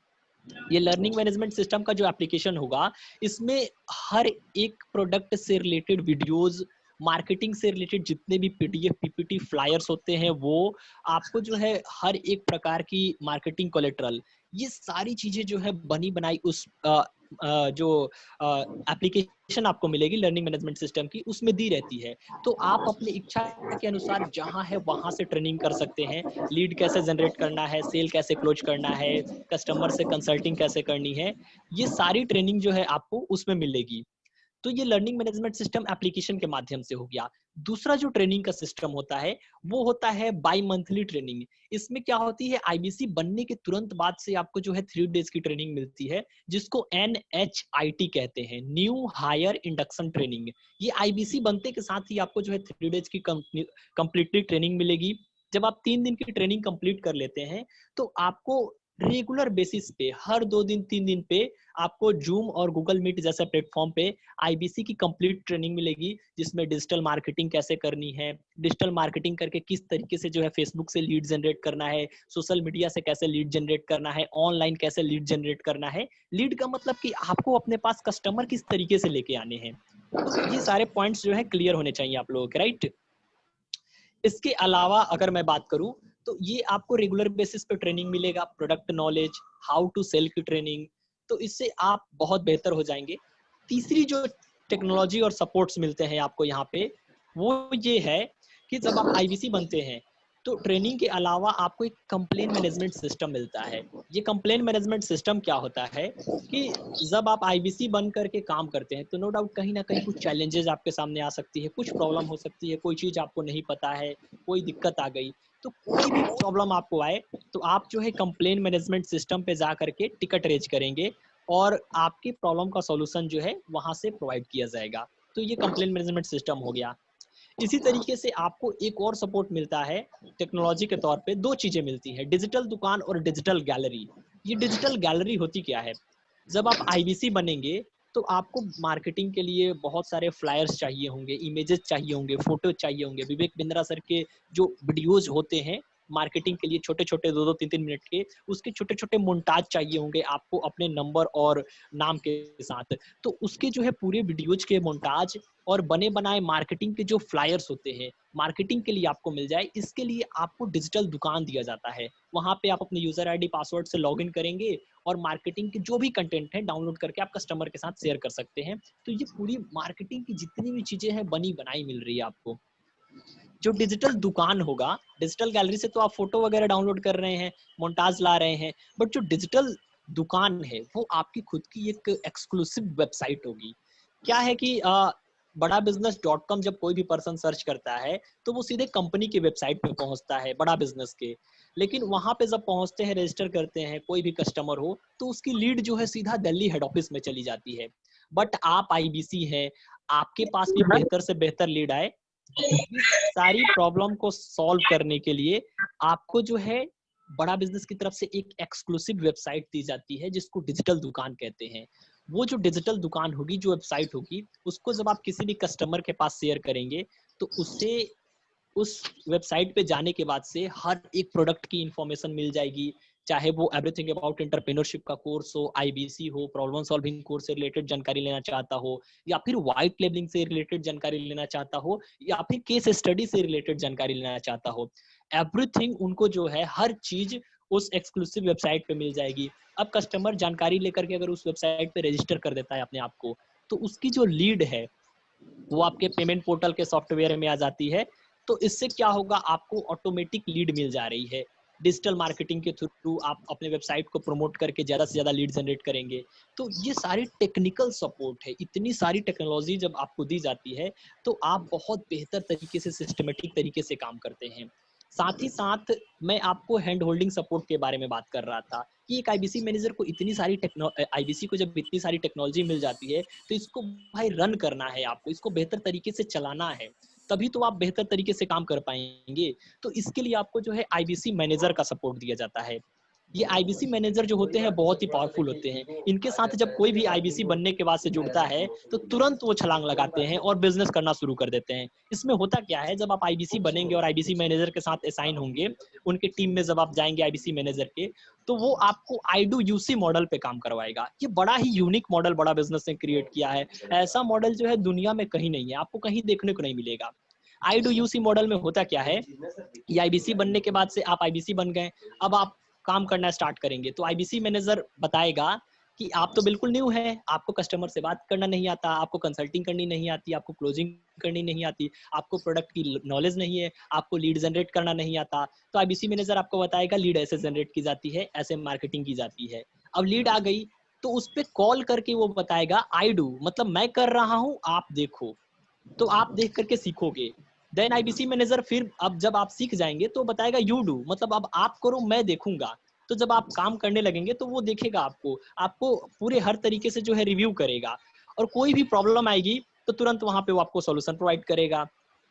ये लर्निंग मैनेजमेंट सिस्टम का जो एप्लीकेशन होगा, इसमें हर एक प्रोडक्ट से रिलेटेड वीडियोस, मार्केटिंग से रिलेटेड जितने भी पीडीएफ पीपीटी फ्लायर्स होते हैं, वो आपको जो है हर एक प्रकार की मार्केटिंग कोलेटरल, ये सारी चीजें जो है बनी बनाई उस जो एप्लीकेशन आपको मिलेगी लर्निंग मैनेजमेंट सिस्टम की, उसमें दी रहती है। तो आप अपनी इच्छा के अनुसार जहां है वहां से ट्रेनिंग कर सकते हैं। लीड कैसे जनरेट करना है, सेल कैसे क्लोज करना है, कस्टमर से कंसल्टिंग कैसे करनी है, ये सारी ट्रेनिंग जो है आपको उसमें मिलेगी। तो ये लर्निंग मैनेजमेंट सिस्टम एप्लीकेशन के माध्यम से हो गया। दूसरा जो ट्रेनिंग का सिस्टम होता है वो होता है बाई मंथली ट्रेनिंग। इसमें क्या होती है, आईबीसी बनने के तुरंत बाद से आपको जो है 3 डेज की ट्रेनिंग मिलती है, जिसको NHIT कहते हैं, न्यू हायर इंडक्शन ट्रेनिंग। ये आईबीसी बनते के साथ ही आपको जो है 3 डेज की कंप्लीटली ट्रेनिंग मिलेगी। जब आप 3 दिन की ट्रेनिंग कंप्लीट कर लेते हैं तो आपको रेगुलर बेसिस पे हर 2 दिन 3 दिन पे आपको जूम और गूगल मीट जैसे प्लेटफॉर्म पे आईबीसी की कंप्लीट ट्रेनिंग मिलेगी, जिसमें डिजिटल मार्केटिंग कैसे करनी है, डिजिटल मार्केटिंग करके किस तरीके से जो है फेसबुक से लीड जनरेट करना है, सोशल मीडिया से कैसे लीड जनरेट करना है, ऑनलाइन कैसे लीड जनरेट करना है। लीड का मतलब कि आपको अपने पास कस्टमर किस तरीके से लेके आने हैं। तो ये सारे पॉइंट्स जो है क्लियर होने चाहिए आप लोगों के, राइट। इसके अलावा अगर मैं बात करूं तो ये आपको रेगुलर बेसिस पे ट्रेनिंग मिलेगा, product knowledge, how to sell की ट्रेनिंग, तो इससे आप बहुत बेहतर हो जाएंगे। तीसरी जो टेक्नोलॉजी और सपोर्ट्स मिलते हैं आपको यहाँ पे, वो ये है कि जब आप आईबीसी बनते हैं तो ट्रेनिंग के अलावा आपको एक कंप्लेन मैनेजमेंट सिस्टम मिलता है। ये कंप्लेन मैनेजमेंट सिस्टम क्या होता है कि जब आप आईबीसी बन करके काम करते हैं तो नो डाउट कहीं ना कहीं कुछ चैलेंजेस आपके सामने आ सकती है, कुछ प्रॉब्लम हो सकती है, कोई चीज आपको नहीं पता है, कोई दिक्कत आ गई, तो कोई भी प्रॉब्लम आपको आए तो आप जो है कंप्लेन मैनेजमेंट सिस्टम पे जा करके टिकट रेज करेंगे और आपकी प्रॉब्लम का सॉल्यूशन जो है वहां से प्रोवाइड किया जाएगा। तो ये कंप्लेन मैनेजमेंट सिस्टम हो गया। इसी तरीके से आपको एक और सपोर्ट मिलता है टेक्नोलॉजी के तौर पे, 2 चीजें मिलती है, डिजिटल दुकान और डिजिटल गैलरी। ये डिजिटल गैलरी होती क्या है, जब आप आईबीसी बनेंगे तो आपको मार्केटिंग के लिए बहुत सारे फ्लायर्स चाहिए होंगे, इमेजेस चाहिए होंगे, फोटो चाहिए होंगे। विवेक बिंद्रा सर के जो वीडियोज होते हैं मार्केटिंग के लिए, छोटे छोटे 2-2 3-3 मिनट के, उसके छोटे छोटे मोन्टाज चाहिए होंगे आपको अपने नंबर और नाम के साथ। तो उसके जो है पूरे वीडियोज के मोन्टाज और बने बनाए मार्केटिंग के जो फ्लायर्स होते हैं मार्केटिंग के लिए आपको मिल जाए, इसके लिए आपको डिजिटल दुकान दिया जाता है। वहां पे आप अपने यूजर आईडी पासवर्ड से लॉगिन करेंगे और मार्केटिंग के जो भी कंटेंट है डाउनलोड करके आप कस्टमर के साथ शेयर कर सकते हैं। तो ये पूरी मार्केटिंग की जितनी भी चीजें हैं बनी बनाई मिल रही है आपको। जो डिजिटल दुकान होगा, डिजिटल गैलरी से तो आप फोटो वगैरह डाउनलोड कर रहे हैं, मोन्टाज ला रहे हैं, बट जो डिजिटल दुकान है वो आपकी खुद की एक एक्सक्लूसिव वेबसाइट होगी। क्या है कि badabusiness.com जब कोई भी पर्सन सर्च करता है तो वो सीधे कंपनी की वेबसाइट पे पहुंचता है, बड़ा बिजनेस के। लेकिन वहां पे जब पहुंचते हैं, रजिस्टर करते हैं, कोई भी कस्टमर हो तो उसकी लीड जो है सीधा दिल्ली हेड ऑफिस में चली जाती है। बट आप आईबीसी है, आपके पास भी बेहतर से बेहतर लीड आए, सारी प्रॉब्लम को सॉल्व करने के लिए आपको जो है बड़ा बिजनेस की तरफ से एक एक्सक्लूसिव वेबसाइट दी जाती है जिसको डिजिटल दुकान कहते हैं। वो जो डिजिटल दुकान होगी, जो वेबसाइट होगी, उसको जब आप किसी भी कस्टमर के पास शेयर करेंगे तो उससे उस वेबसाइट पे जाने के बाद से हर एक प्रोडक्ट की इंफॉर्मेशन मिल जाएगी, चाहे वो एवरीथिंग अबाउट एंटरप्रेन्योरशिप का कोर्स हो, आईबीसी हो, प्रॉब्लम सॉल्विंग कोर्स से रिलेटेड जानकारी लेना चाहता हो, या फिर व्हाइट लेबलिंग से रिलेटेड जानकारी लेना चाहता हो, या फिर केस स्टडी से रिलेटेड जानकारी लेना चाहता हो। एवरीथिंग उनको जो है हर चीज उस एक्सक्लूसिव वेबसाइट पे मिल जाएगी। अब कस्टमर जानकारी लेकर के अगर उस वेबसाइट पे रजिस्टर कर देता है अपने आप को, तो उसकी जो लीड है वो आपके पेमेंट पोर्टल के सॉफ्टवेयर में आ जाती है। तो इससे क्या होगा, आपको ऑटोमेटिक लीड मिल जा रही है। डिजिटल मार्केटिंग के थ्रू आप अपने वेबसाइट को प्रमोट करके ज्यादा से ज्यादा लीड जनरेट करेंगे। तो ये सारी टेक्निकल सपोर्ट है, इतनी सारी टेक्नोलॉजी जब आपको दी जाती है तो आप बहुत बेहतर तरीके से, सिस्टमेटिक तरीके से काम करते हैं। साथ ही साथ मैं आपको हैंड होल्डिंग सपोर्ट के बारे में बात कर रहा था कि एक आईबीसी मैनेजर को इतनी सारी आईबीसी को जब इतनी सारी टेक्नोलॉजी मिल जाती है तो इसको भाई रन करना है, आपको इसको बेहतर तरीके से चलाना है, तभी तो आप बेहतर तरीके से काम कर पाएंगे। तो इसके लिए आपको जो है आईबीसी मैनेजर का सपोर्ट दिया जाता है। ये आईबीसी मैनेजर जो होते हैं बहुत ही पावरफुल होते हैं। इनके साथ जब कोई भी आईबीसी बनने के बाद से जुड़ता है तो तुरंत वो छलांग लगाते हैं और बिजनेस करना शुरू कर देते हैं। इसमें होता क्या है, जब आप आईबीसी बनेंगे और आईबीसी मैनेजर के साथ असाइन होंगे, उनके टीम में जब आप जाएंगे आईबीसी मैनेजर के, तो वो आपको आई डू यूसी मॉडल पे काम करवाएगा। ये बड़ा ही यूनिक मॉडल बड़ा बिजनेस ने क्रिएट किया है। ऐसा मॉडल जो है दुनिया में कहीं नहीं है, आपको कहीं देखने को नहीं मिलेगा। आई डू यूसी मॉडल में होता क्या है, ये आईबीसी बनने के बाद से आप आईबीसी बन गए, अब आप काम करना स्टार्ट करेंगे तो आईबीसी मैनेजर बताएगा कि आप तो बिल्कुल न्यू है, आपको कस्टमर से बात करना नहीं आता, आपको कंसल्टिंग करनी नहीं आती, आपको क्लोजिंग करनी नहीं आती, आपको प्रोडक्ट की नॉलेज नहीं है, आपको लीड जनरेट करना नहीं आता। तो आईबीसी मैनेजर आपको बताएगा लीड ऐसे जनरेट की जाती है, ऐसे मार्केटिंग की जाती है। अब लीड आ गई तो उस पर कॉल करके वो बताएगा आई डू, मतलब मैं कर रहा हूँ, आप देखो। तो आप देख करके सीखोगे। देन आईबीसी मैनेजर फिर अब जब आप सीख जाएंगे तो बताएगा यू डू, मतलब अब आप करो मैं देखूंगा। तो जब आप काम करने लगेंगे तो वो देखेगा आपको पूरे हर तरीके से जो है रिव्यू करेगा, और कोई भी प्रॉब्लम आएगी तो तुरंत वहां पे वो आपको सॉल्यूशन प्रोवाइड करेगा।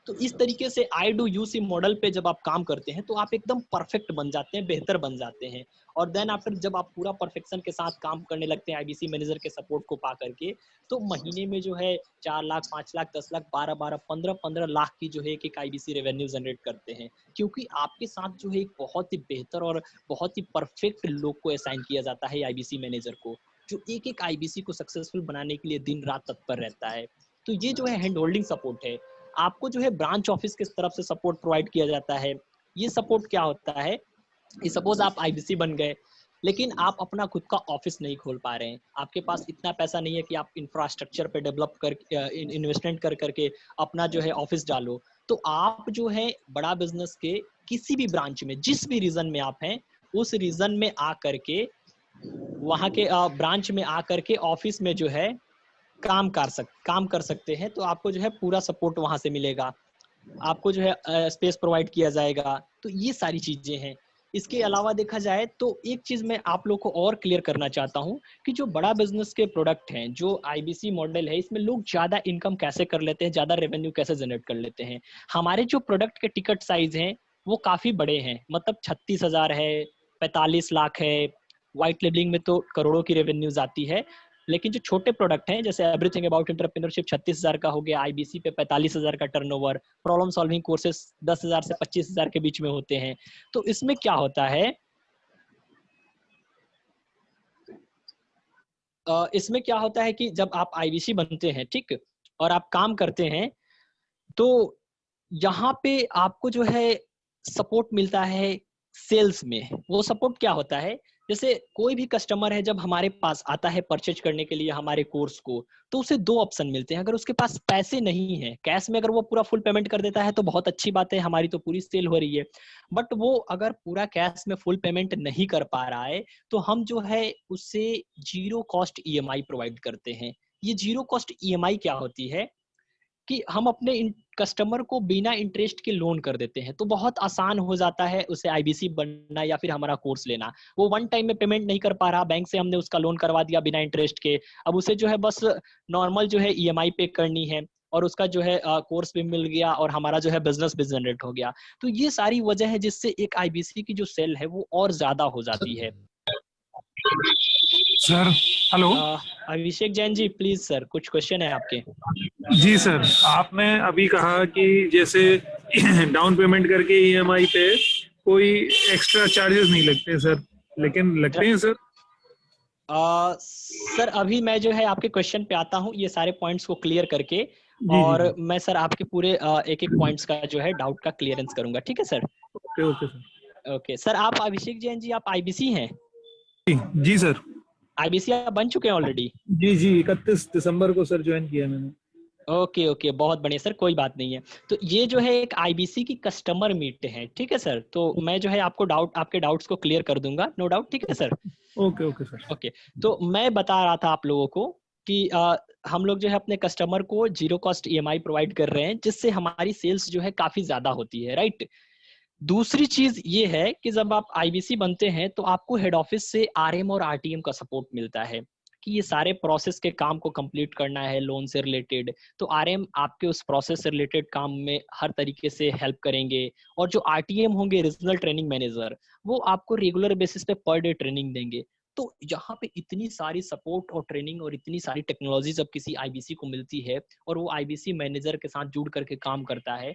तो इस तरीके से I do you see model पे जब आप काम करते हैं तो आप एकदम परफेक्ट बन जाते हैं, बेहतर बन जाते हैं। और देन आफ्टर जब आप पूरा परफेक्शन के साथ काम करने लगते हैं आईबीसी मैनेजर के सपोर्ट को पा करके, तो महीने में जो है 4 लाख 5 लाख 10 लाख 12 लाख की जो है एक आईबीसी रेवेन्यू जनरेट करते हैं, क्योंकि आपके साथ जो है एक बहुत ही बेहतर और बहुत ही परफेक्ट लोग को असाइन किया जाता है आईबीसी मैनेजर को, जो एक आईबीसी को सक्सेसफुल बनाने के लिए दिन रात तत्पर रहता है। तो ये जो है हैंड होल्डिंग सपोर्ट है। आपको जो है ब्रांच ऑफिस की तरफ से सपोर्ट प्रोवाइड किया जाता है। ये सपोर्ट क्या होता है, सपोज आप आईबीसी बन गए लेकिन आप अपना खुद का ऑफिस नहीं खोल पा रहे हैं, आपके पास इतना पैसा नहीं है कि आप इंफ्रास्ट्रक्चर पे डेवलप कर इन्वेस्टमेंट कर करके अपना जो है ऑफिस डालो, तो आप जो है बड़ा बिजनेस के किसी भी ब्रांच में जिस भी रीजन में आप हैं उस रीजन में आ करके वहां के ब्रांच में आ करके ऑफिस में जो है काम कर सकते हैं। तो आपको जो है पूरा सपोर्ट वहां से मिलेगा, आपको जो है स्पेस प्रोवाइड किया जाएगा। तो ये सारी चीजें हैं। इसके अलावा देखा जाए तो एक चीज मैं आप लोग को और क्लियर करना चाहता हूं कि जो बड़ा बिजनेस के प्रोडक्ट हैं, जो आईबीसी मॉडल है, इसमें लोग ज्यादा इनकम कैसे कर लेते हैं, ज्यादा रेवेन्यू कैसे जनरेट कर लेते हैं। हमारे जो प्रोडक्ट के टिकट साइज हैं वो काफी बड़े हैं, मतलब 36,000 है, 45 लाख है, व्हाइट लेबलिंग में तो करोड़ों की रेवेन्यूज आती है। लेकिन जो छोटे प्रोडक्ट हैं जैसे एवरीथिंग अबाउट एंटरप्रेन्योरशिप 36,000 का हो गया, आईबीसी पे 45,000 का टर्नओवर, प्रॉब्लम सॉल्विंग कोर्सेस 10,000 से 25,000 के बीच में होते हैं। तो इसमें क्या होता है, कि जब आप आईबीसी बनते हैं, ठीक, और आप काम करते हैं, तो यहाँ पे आपको जो है सपोर्ट मिलता है सेल्स में। वो सपोर्ट क्या होता है, जैसे कोई भी कस्टमर है जब हमारे पास आता है परचेज करने के लिए हमारे कोर्स को, तो उसे 2 ऑप्शन मिलते हैं। अगर उसके पास पैसे नहीं है, कैश में अगर वो पूरा फुल पेमेंट कर देता है तो बहुत अच्छी बात है, हमारी तो पूरी सेल हो रही है। बट वो अगर पूरा कैश में फुल पेमेंट नहीं कर पा रहा है तो हम जो है उससे 0 कॉस्ट ईएमआई प्रोवाइड करते हैं। ये 0 कॉस्ट ईएमआई क्या होती है कि हम अपने कस्टमर को बिना इंटरेस्ट के लोन कर देते हैं, तो बहुत आसान हो जाता है उसे आईबीसी बनना या फिर हमारा कोर्स लेना। वो वन टाइम में पेमेंट नहीं कर पा रहा, बैंक से हमने उसका लोन करवा दिया बिना इंटरेस्ट के, अब उसे जो है बस नॉर्मल जो है ईएमआई पे करनी है और उसका जो है कोर्स भी मिल गया और हमारा जो है बिजनेस भी जनरेट हो गया। तो ये सारी वजह है जिससे एक आईबीसी की जो सेल है वो और ज्यादा हो जाती है। Sir hello. Abhishek Jain ji please sir, कुछ क्वेश्चन है आपके? जी सर, आपने अभी कहा कि जैसे डाउन पेमेंट करके ईएमआई पे कोई एक्स्ट्रा चार्जेस नहीं लगते सर, लेकिन लगते हैं सर? सर अभी मैं जो है आपके क्वेश्चन पे आता हूँ, ये सारे पॉइंट्स को क्लियर करके, और मैं सर आपके पूरे एक एक पॉइंट्स का जो है डाउट का क्लियरेंस करूंगा, ठीक है sir? Okay sir. Okay sir, आप अभिषेक जैन जी आप आईबीसी हैं? जी सर। आईबीसी आप बन चुके हैं ऑलरेडी? जी 31 दिसंबर को सर ज्वाइन किया मैंने। ओके बहुत बढ़िया सर, कोई बात नहीं है। तो ये जो है एक आईबीसी की कस्टमर मीट है, ठीक है सर? तो मैं जो है आपके डाउट्स को क्लियर कर दूंगा, नो डाउट, ठीक है सर? Okay sir. ओके, तो मैं बता रहा था आप लोगों को कि हम लोग जो है अपने कस्टमर को 0 कॉस्ट ईएमआई प्रोवाइड कर रहे हैं, जिससे हमारी सेल्स जो है काफी ज्यादा होती है, राइट? दूसरी चीज ये है कि जब आप आईबीसी बनते हैं तो आपको हेड ऑफिस से आरएम और आरटीएम का सपोर्ट मिलता है। कि ये सारे प्रोसेस के काम को कंप्लीट करना है लोन से रिलेटेड, तो आरएम आपके उस प्रोसेस से रिलेटेड काम में हर तरीके से हेल्प करेंगे। और जो आरटीएम होंगे, रीजनल ट्रेनिंग मैनेजर, वो आपको रेगुलर बेसिस पे पर डे ट्रेनिंग देंगे। तो यहाँ पे इतनी सारी सपोर्ट और ट्रेनिंग और इतनी सारी टेक्नोलॉजी जब किसी आईबीसी को मिलती है और वो आईबीसी मैनेजर के साथ जुड़ करके काम करता है,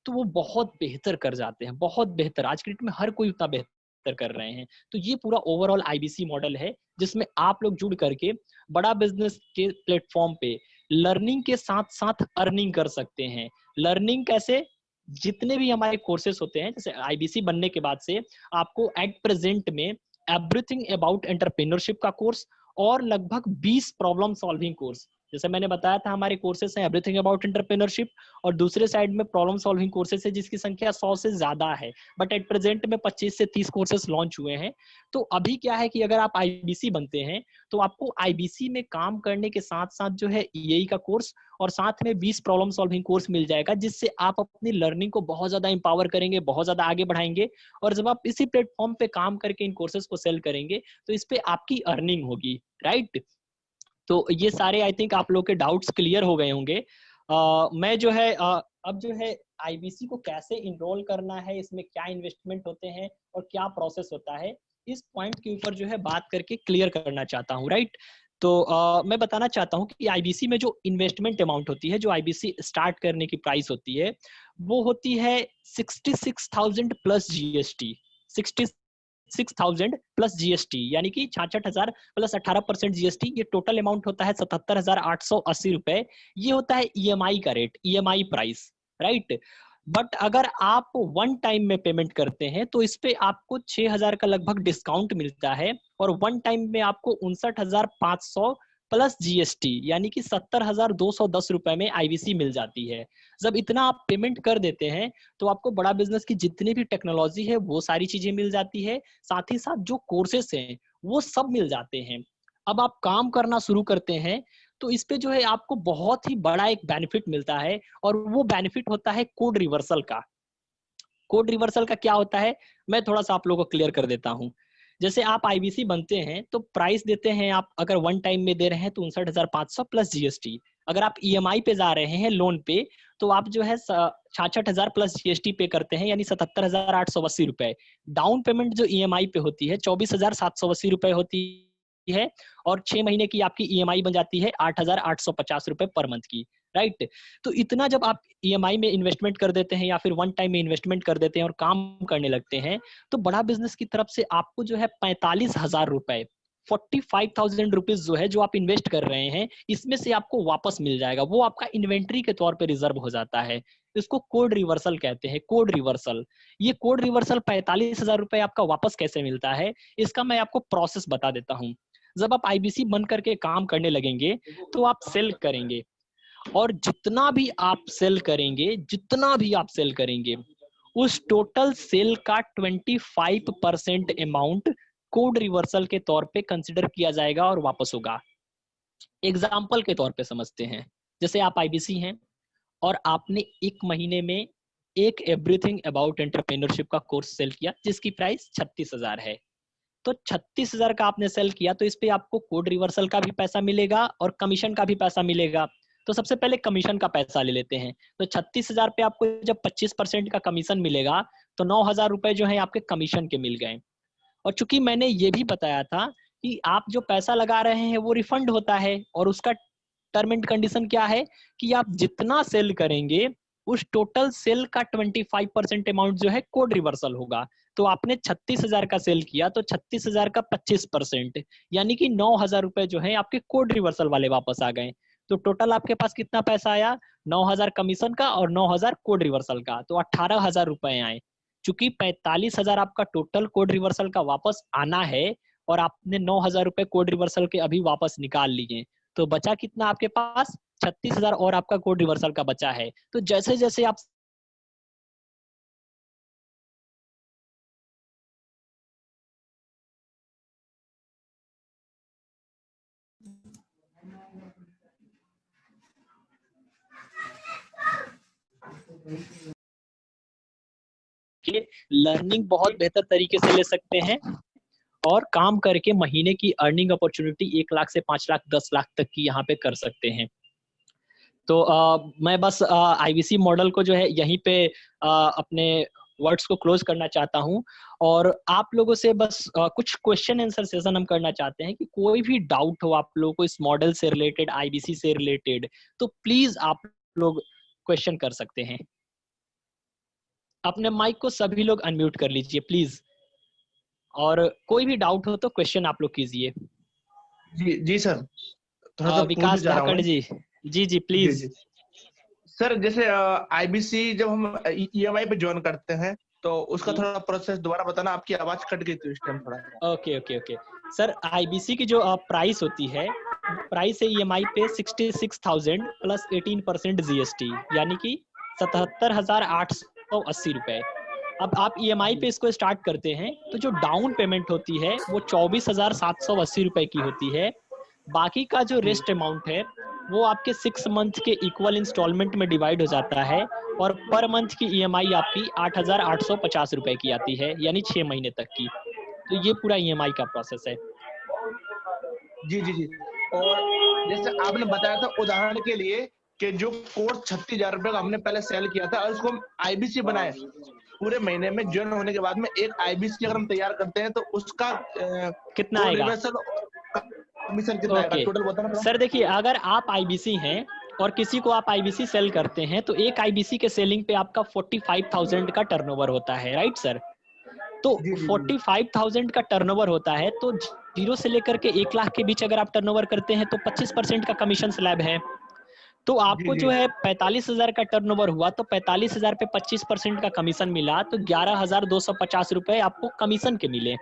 तो वो बहुत बेहतर कर जाते हैं, बहुत बेहतर। आज के डेट में हर कोई उतना बेहतर कर रहे हैं। तो ये पूरा ओवरऑल आईबीसी मॉडल है जिसमें आप लोग जुड़ करके बड़ा बिजनेस के प्लेटफॉर्म पे लर्निंग के साथ साथ अर्निंग कर सकते हैं। लर्निंग कैसे? जितने भी हमारे कोर्सेस होते हैं, जैसे आईबीसी बनने के बाद से आपको एट प्रेजेंट में एवरीथिंग अबाउट एंटरप्रेन्योरशिप का कोर्स और लगभग 20 प्रॉब्लम सॉल्विंग कोर्स, जैसे मैंने बताया था हमारे कोर्सेस हैं एवरीथिंग अबाउट एंटरप्रेन्योरशिप, और दूसरे साइड में प्रॉब्लम सॉल्विंग कोर्सेस है जिसकी संख्या 100 से ज्यादा है, बट एट प्रेजेंट में 25 से 30 कोर्सेस लॉन्च हुए हैं। तो अभी क्या है कि अगर आप आईबीसी बनते हैं तो आपको आईबीसी में काम करने के साथ साथ जो है ईएई का कोर्स और साथ में 20 प्रॉब्लम सॉल्विंग कोर्स मिल जाएगा, जिससे आप अपनी लर्निंग को बहुत ज्यादा इंपावर करेंगे, बहुत ज्यादा आगे बढ़ाएंगे। और जब आप इसी प्लेटफॉर्म पे काम करके इन कोर्सेज को सेल करेंगे तो इस पे आपकी अर्निंग होगी, राइट? तो ये सारे आई थिंक आप लोग के डाउट्स क्लियर हो गए होंगे। मैं जो है अब जो है आईबीसी को कैसे इनरोल करना है, इसमें क्या इन्वेस्टमेंट होते हैं और क्या प्रोसेस होता है, इस पॉइंट के ऊपर जो है बात करके क्लियर करना चाहता हूँ, राइट? तो मैं बताना चाहता हूँ कि आईबीसी में जो इन्वेस्टमेंट अमाउंट होती है, जो आईबीसी स्टार्ट करने की प्राइस होती है, वो होती है 66,000 प्लस जीएसटी। 66,000 प्लस जीएसटी यानी कि 66,000 प्लस 18% जीएसटी, ये टोटल अमाउंट होता है 77,880 रुपए। ये होता है ईएमआई का rate, EMI price, right? But अगर आप वन टाइम में पेमेंट करते हैं तो इस पे आपको 6,000 का लगभग डिस्काउंट मिलता है और वन टाइम में आपको 59,500 प्लस जीएसटी यानी कि 70,210 रुपए में आईबीसी मिल जाती है। जब इतना आप पेमेंट कर देते हैं तो आपको बड़ा बिजनेस की जितनी भी टेक्नोलॉजी है वो सारी चीजें मिल जाती है, साथ ही साथ जो कोर्सेस हैं वो सब मिल जाते हैं। अब आप काम करना शुरू करते हैं तो इस पे जो है आपको बहुत ही बड़ा एक बेनिफिट मिलता है और वो बेनिफिट होता है कोड रिवर्सल का। कोड रिवर्सल का क्या होता है मैं थोड़ा सा आप लोगों को क्लियर कर देता हूँ। जैसे आप आईबीसी बनते हैं तो प्राइस देते हैं आप, अगर वन टाइम में दे रहे हैं तो 59,500 प्लस जीएसटी। अगर आप ईएमआई पे जा रहे हैं लोन पे तो आप जो है 66,000 प्लस जीएसटी पे करते हैं यानी 77,880 रुपए। डाउन पेमेंट जो ईएमआई पे होती है 24,780 रुपए होती है और 6 महीने की आपकी ईएमआई बन जाती है 8,850 रुपए पर मंथ की, राइट? तो इतना जब आप ईएमआई में इन्वेस्टमेंट कर देते हैं या फिर वन टाइम में इन्वेस्टमेंट कर देते हैं और काम करने लगते हैं तो बड़ा बिजनेस की तरफ से आपको जो है 45,000 रुपए, 45,000 रुपीज जो है जो आप इन्वेस्ट कर रहे हैं इसमें से आपको वापस मिल जाएगा। वो आपका इन्वेंट्री के तौर पे रिजर्व हो जाता है। इसको कोड रिवर्सल कहते हैं, कोड रिवर्सल। ये कोड रिवर्सल 45,000 रुपए आपका वापस कैसे मिलता है इसका मैं आपको प्रोसेस बता देता हूँ। जब आप आईबीसी बन करके काम करने लगेंगे तो आप सेल करेंगे और जितना भी आप सेल करेंगे उस टोटल सेल का 25% अमाउंट कोड रिवर्सल के तौर पे कंसिडर किया जाएगा और वापस होगा। एग्जाम्पल के तौर पे समझते हैं, जैसे आप आईबीसी हैं और आपने एक महीने में एक एवरीथिंग अबाउट एंटरप्रेन्योरशिप का कोर्स सेल किया जिसकी प्राइस 36,000 है। तो 36,000 का आपने सेल किया तो इस पे आपको कोड रिवर्सल का भी पैसा मिलेगा और कमीशन का भी पैसा मिलेगा। तो सबसे पहले कमीशन का पैसा ले लेते हैं। तो 36,000 पे आपको जब 25% का कमीशन मिलेगा तो 9,000 रुपए जो है आपके कमीशन के मिल गए। और चूंकि मैंने ये भी बताया था कि आप जो पैसा लगा रहे हैं वो रिफंड होता है और उसका टर्म एंड कंडीशन क्या है कि आप जितना सेल करेंगे उस टोटल सेल का 25% अमाउंट जो है कोड रिवर्सल होगा। तो आपने 36,000 का सेल किया तो 36,000 का 25% यानी कि 9,000 रुपए जो है आपके कोड रिवर्सल वाले वापस आ गए। तो टोटल आपके पास कितना पैसा आया? 9,000 कमीशन का और 9,000 कोड रिवर्सल का, तो 18,000 रुपए आए। चूंकि 45,000 आपका टोटल कोड रिवर्सल का वापस आना है और आपने 9,000 रुपए कोड रिवर्सल के अभी वापस निकाल लिए, तो बचा कितना आपके पास? 36,000 और आपका कोड रिवर्सल का बचा है। तो जैसे जैसे आप लर्निंग बहुत बेहतर तरीके से ले सकते हैं और काम करके महीने की अर्निंग अपॉर्चुनिटी 1 लाख से 5 लाख 10 लाख तक की यहाँ पे कर सकते हैं। तो मैं बस आईबीसी मॉडल को जो है यहीं पे अपने वर्ड्स को क्लोज करना चाहता हूँ और आप लोगों से बस कुछ क्वेश्चन आंसर सेशन हम करना चाहते हैं कि कोई भी डाउट हो आप लोगों को इस मॉडल से रिलेटेड, आईबीसी से रिलेटेड, तो प्लीज आप लोग क्वेश्चन कर सकते हैं। अपने माइक को सभी लोग अनम्यूट कर लीजिए प्लीज, और कोई भी डाउट हो तो क्वेश्चन आप लोग कीजिए। जी जी सर, थोड़ा सा विकास पूछने जा रहा हूँ धाकड़ जी, जी जी प्लीज। जी सर। जैसे आईबीसी जब हम ईएमआई पे ज्वाइन करते हैं तो उसका थोड़ा प्रोसेस दोबारा बताना, आपकी आवाज कट गई थी उस टाइम थोड़ा। Okay okay okay sir, IBC की जो प्राइस होती है, प्राइस है ईएमआई पे 66,000 प्लस 18% जीएसटी, यानी कि 77,880 रुपए। अब आप ईएमआई पे इसको स्टार्ट करते हैं तो जो डाउन पेमेंट होती है वो 24,780 रुपए की होती है। बाकी का जो रेस्ट अमाउंट है वो आपके 6 मंथ के इक्वल इंस्टॉलमेंट में डिवाइड हो जाता है और पर मंथ की ईएमआई आपकी 8,850 रुपए की आती है, यानी 6 महीने तक की। तो ये पूरा ईएमआई का प्रोसेस है। जी जी जी। और जैसे आपने बताया था उदाहरण के लिए कि जो कोर्स 36,000 रुपए का हमने पहले सेल किया था और उसको हम आईबीसी बनाए, पूरे महीने में ज्वाइन होने के बाद में एक आईबीसी अगर हम तैयार करते हैं तो उसका कितना आएगा? कमीशन कितना आएगा टोटल बताना सर देखिए, अगर आप आईबीसी हैं और किसी को आप आईबीसी सेल करते हैं तो एक आईबीसी के सेलिंग पे आपका 45,000 का टर्नओवर होता है, राइट सर? तो 45,000 का टर्नओवर होता है तो 0 से लेकर के 1 लाख के बीच अगर आप टर्नओवर करते हैं तो 25% का कमीशन स्लैब है। तो आपको जो है 45,000 का टर्नओवर हुआ तो 45,000 पे 25% का कमीशन मिला तो 11,250 रुपए आपको कमीशन के मिले,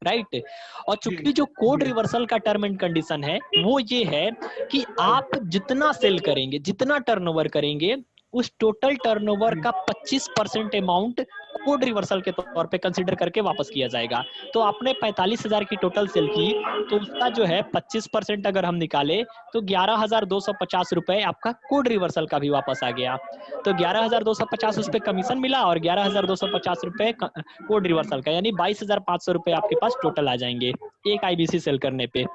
राइट? और चूंकि जो कोड रिवर्सल का टर्म एंड कंडीशन है वो ये है कि आप जितना सेल करेंगे, जितना टर्नओवर करेंगे, उस टोटल टर्नओवर का 25% अमाउंट कोड रिवर्सल के तौर पे कंसीडर करके वापस किया जाएगा। तो आपने 45,000 की टोटल सेल की तो उसका जो है 25% अगर हम निकाले तो 11,250 रुपए आपका कोड रिवर्सल का भी वापस आ गया। तो 11,250 उस पे कमीशन मिला और 11,250 रुपए कोड रिवर्सल का, यानी 22,500 रुपए आपके पास टोटल आ जाएंगे एक आईबीसी सेल करने पे।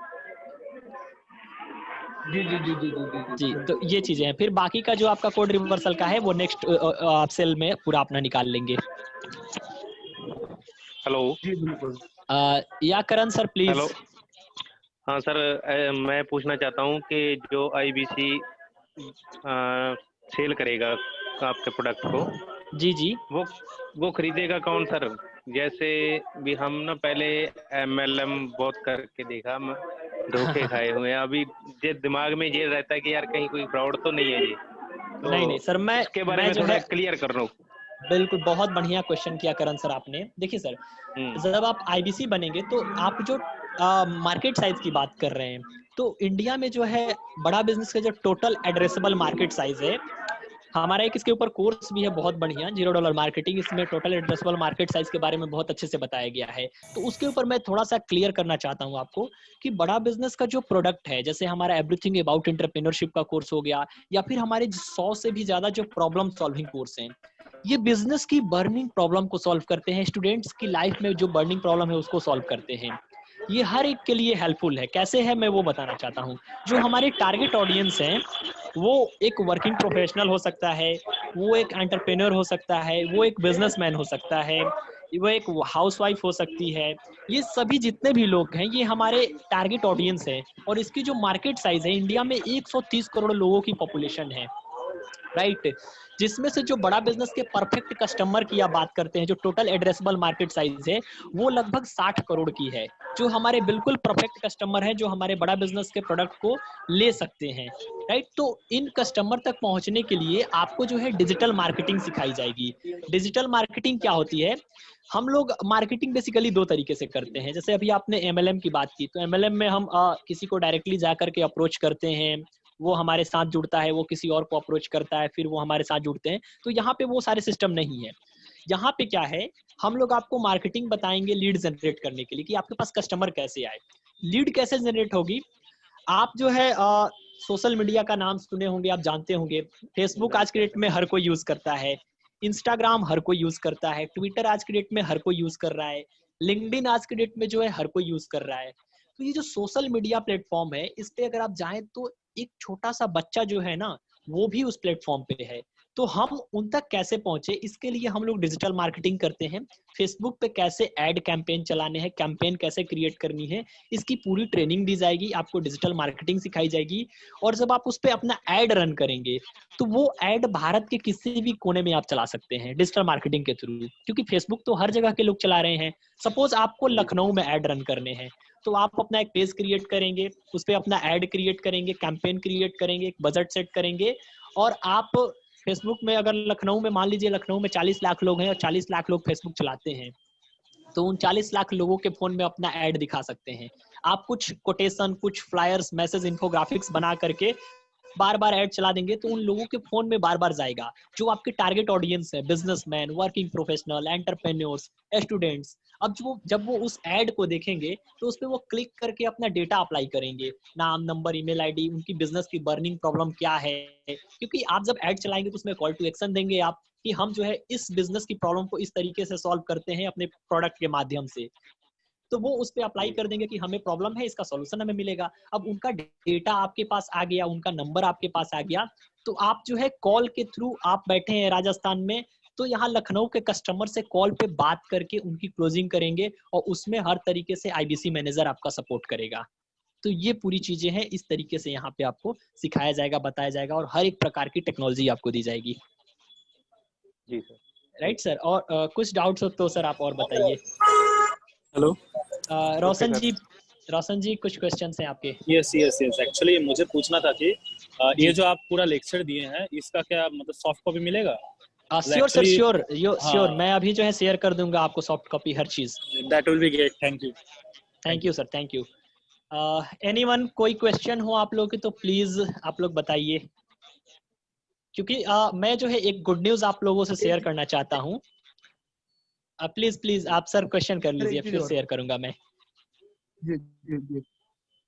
जी जी जी जी जी जी, तो ये चीजें हैं। फिर बाकी का जो आपका कोड रिवर्सल का है वो नेक्स्ट आप सेल में पूरा अपना निकाल लेंगे। हेलो जी बिल्कुल। या करण सर प्लीज। हेलो, हाँ सर, मैं पूछना चाहता हूँ कि जो आईबीसी सेल करेगा आपके प्रोडक्ट को, जी जी, वो खरीदेगा कौन सर? जैसे भी हम ना पहले एमएलएम बहुत करके देखा, धोखे खाए हुए हैं। अभी ये दिमाग में ये रहता है कि यार कहीं कोई फ्रॉड तो नहीं है ये। तो नहीं सर, मैं इसके बारे में थोड़ा क्लियर कर रहा हूँ। बिल्कुल, बहुत बढ़िया क्वेश्चन किया करण सर आपने। देखिए सर, जब आप आईबीसी बनेंगे तो आप जो मार्केट साइज की बात कर रहे हैं, तो इंडिया में जो है बड़ा बिजनेस का जो टोटल एड्रेसेबल मार्केट साइज है, हमारा एक इसके ऊपर कोर्स भी है बहुत बढ़िया, $0 मार्केटिंग। इसमें टोटल एड्रेसेबल मार्केट साइज के बारे में बहुत अच्छे से बताया गया है। तो उसके ऊपर मैं थोड़ा सा क्लियर करना चाहता हूँ आपको कि बड़ा बिजनेस का जो प्रोडक्ट है, जैसे हमारा एवरीथिंग अबाउट एंटरप्रेन्योरशिप का कोर्स हो गया, या फिर हमारे 100 से भी ज्यादा जो प्रॉब्लम सॉल्विंग कोर्स हैं, ये बिजनेस की बर्निंग प्रॉब्लम को सॉल्व करते हैं। स्टूडेंट्स की लाइफ में जो बर्निंग प्रॉब्लम है उसको सॉल्व करते हैं। ये हर एक के लिए हेल्पफुल है। कैसे है मैं वो बताना चाहता हूँ। जो हमारे टारगेट ऑडियंस हैं वो एक वर्किंग प्रोफेशनल हो सकता है, वो एक एंटरप्रेन्योर हो सकता है, वो एक बिजनेसमैन हो सकता है, वो एक हाउसवाइफ हो सकती है। ये सभी जितने भी लोग हैं ये हमारे टारगेट ऑडियंस है। और इसकी जो मार्केट साइज है, इंडिया में 130 करोड़ लोगों की पॉपुलेशन है, राइट? जिसमें से जो बड़ा बिजनेस के परफेक्ट कस्टमर की आप बात करते हैं, जो टोटल एड्रेसेबल मार्केट साइज है वो लगभग 60 करोड़ की है, जो हमारे बिल्कुल परफेक्ट कस्टमर है, जो हमारे बड़ा बिजनेस के प्रोडक्ट को ले सकते हैं, राइट? तो इन कस्टमर तक पहुंचने के लिए आपको जो है डिजिटल मार्केटिंग सिखाई जाएगी। डिजिटल मार्केटिंग क्या होती है? हम लोग मार्केटिंग बेसिकली 2 तरीके से करते हैं। जैसे अभी आपने एमएलएम की बात की, तो एमएलएम में हम किसी को डायरेक्टली जाकर के अप्रोच करते हैं, वो हमारे साथ जुड़ता है, वो किसी और को अप्रोच करता है, फिर वो हमारे साथ जुड़ते हैं। तो यहाँ पे वो सारे सिस्टम नहीं है। यहाँ पे क्या है, हम लोग आपको मार्केटिंग बताएंगे लीड जनरेट करने के लिए, कि आपके पास कस्टमर कैसे आए। लीड कैसे जनरेट होगी? आप जो है सोशल मीडिया का नाम सुने होंगे, आप जानते होंगे। फेसबुक आज के डेट में हर कोई यूज करता है, इंस्टाग्राम हर कोई यूज करता है, ट्विटर आज के डेट में हर कोई यूज कर रहा है, लिंक्डइन आज के डेट में जो है हर कोई यूज कर रहा है। तो ये जो सोशल मीडिया प्लेटफॉर्म है, इस पे अगर आप जाएं तो एक छोटा सा बच्चा जो है ना, वो भी उस प्लेटफॉर्म पे है। तो हम उन तक कैसे पहुंचे, इसके लिए हम लोग डिजिटल मार्केटिंग करते हैं। फेसबुक पे कैसे ऐड कैंपेन चलाने हैं, कैंपेन कैसे क्रिएट करनी है, इसकी पूरी ट्रेनिंग दी जाएगी, आपको डिजिटल मार्केटिंग सिखाई जाएगी। और जब आप उस पे अपना ऐड रन करेंगे तो वो ऐड भारत के किसी भी कोने में आप चला सकते हैं डिजिटल मार्केटिंग के थ्रू, क्योंकि फेसबुक तो हर जगह के लोग चला रहे हैं। सपोज आपको लखनऊ में ऐड रन करने हैं, तो आप अपना एक पेज क्रिएट करेंगे, उस पर अपना ऐड क्रिएट करेंगे, कैंपेन क्रिएट करेंगे, एक बजट सेट करेंगे, और आप फेसबुक में अगर लखनऊ में, मान लीजिए लखनऊ में 40 लाख लोग हैं और 40 लाख लोग फेसबुक चलाते हैं, तो उन 40 लाख लोगों के फोन में अपना ऐड दिखा सकते हैं। आप कुछ कोटेशन, कुछ फ्लायर्स, मैसेज, इन्फोग्राफिक्स बना करके बार बार ऐड चला देंगे, तो उन लोगों के फोन में बार बार जाएगा जो आपके टारगेट ऑडियंस है, businessman, working professional, entrepreneurs, students. अब जब वो उस ऐड को देखेंगे तो उस पर वो क्लिक करके अपना डेटा अप्लाई करेंगे, नाम, नंबर, ईमेल आईडी, उनकी बिजनेस की बर्निंग प्रॉब्लम क्या है, क्योंकि आप जब ऐड चलाएंगे तो उसमें कॉल टू एक्शन देंगे आप कि हम जो है इस बिजनेस की प्रॉब्लम को इस तरीके से सॉल्व करते हैं अपने प्रोडक्ट के माध्यम से। तो वो उस पे अप्लाई कर देंगे कि हमें प्रॉब्लम है, इसका सॉल्यूशन हमें मिलेगा। अब उनका डेटा आपके पास आ गया, उनका नंबर आपके पास आ गया, तो आप जो है कॉल के थ्रू, आप बैठे हैं राजस्थान में, तो यहाँ लखनऊ के कस्टमर से कॉल पे बात करके उनकी क्लोजिंग करेंगे, और उसमें हर तरीके से आईबीसी मैनेजर आपका सपोर्ट करेगा। तो ये पूरी चीजें हैं, इस तरीके से यहाँ पे आपको सिखाया जाएगा, बताया जाएगा, और हर एक प्रकार की टेक्नोलॉजी आपको दी जाएगी। जी सर। Right sir. और कुछ डाउट्स हो तो सर आप और बताइए। हेलो रोशन जी कुछ क्वेश्चंस हैं आपके? यस एक्चुअली मुझे पूछना था कि ये जो आप पूरा लेक्चर दिए हैं, इसका क्या मतलब सॉफ्ट कॉपी मिलेगा? Sure sir, sure. मैं अभी जो है शेयर कर दूंगा आपको सॉफ्ट कॉपी, हर चीज। That will be great, thank you sir, thank you. Anyone, कोई क्वेश्चन हो आप लोगों की तो प्लीज आप लोग बताइए, क्योंकि मैं जो है एक गुड न्यूज आप लोगों से शेयर करना चाहता हूँ। प्लीज आप सर क्वेश्चन कर लीजिए, फिर शेयर करूंगा मैं। जी।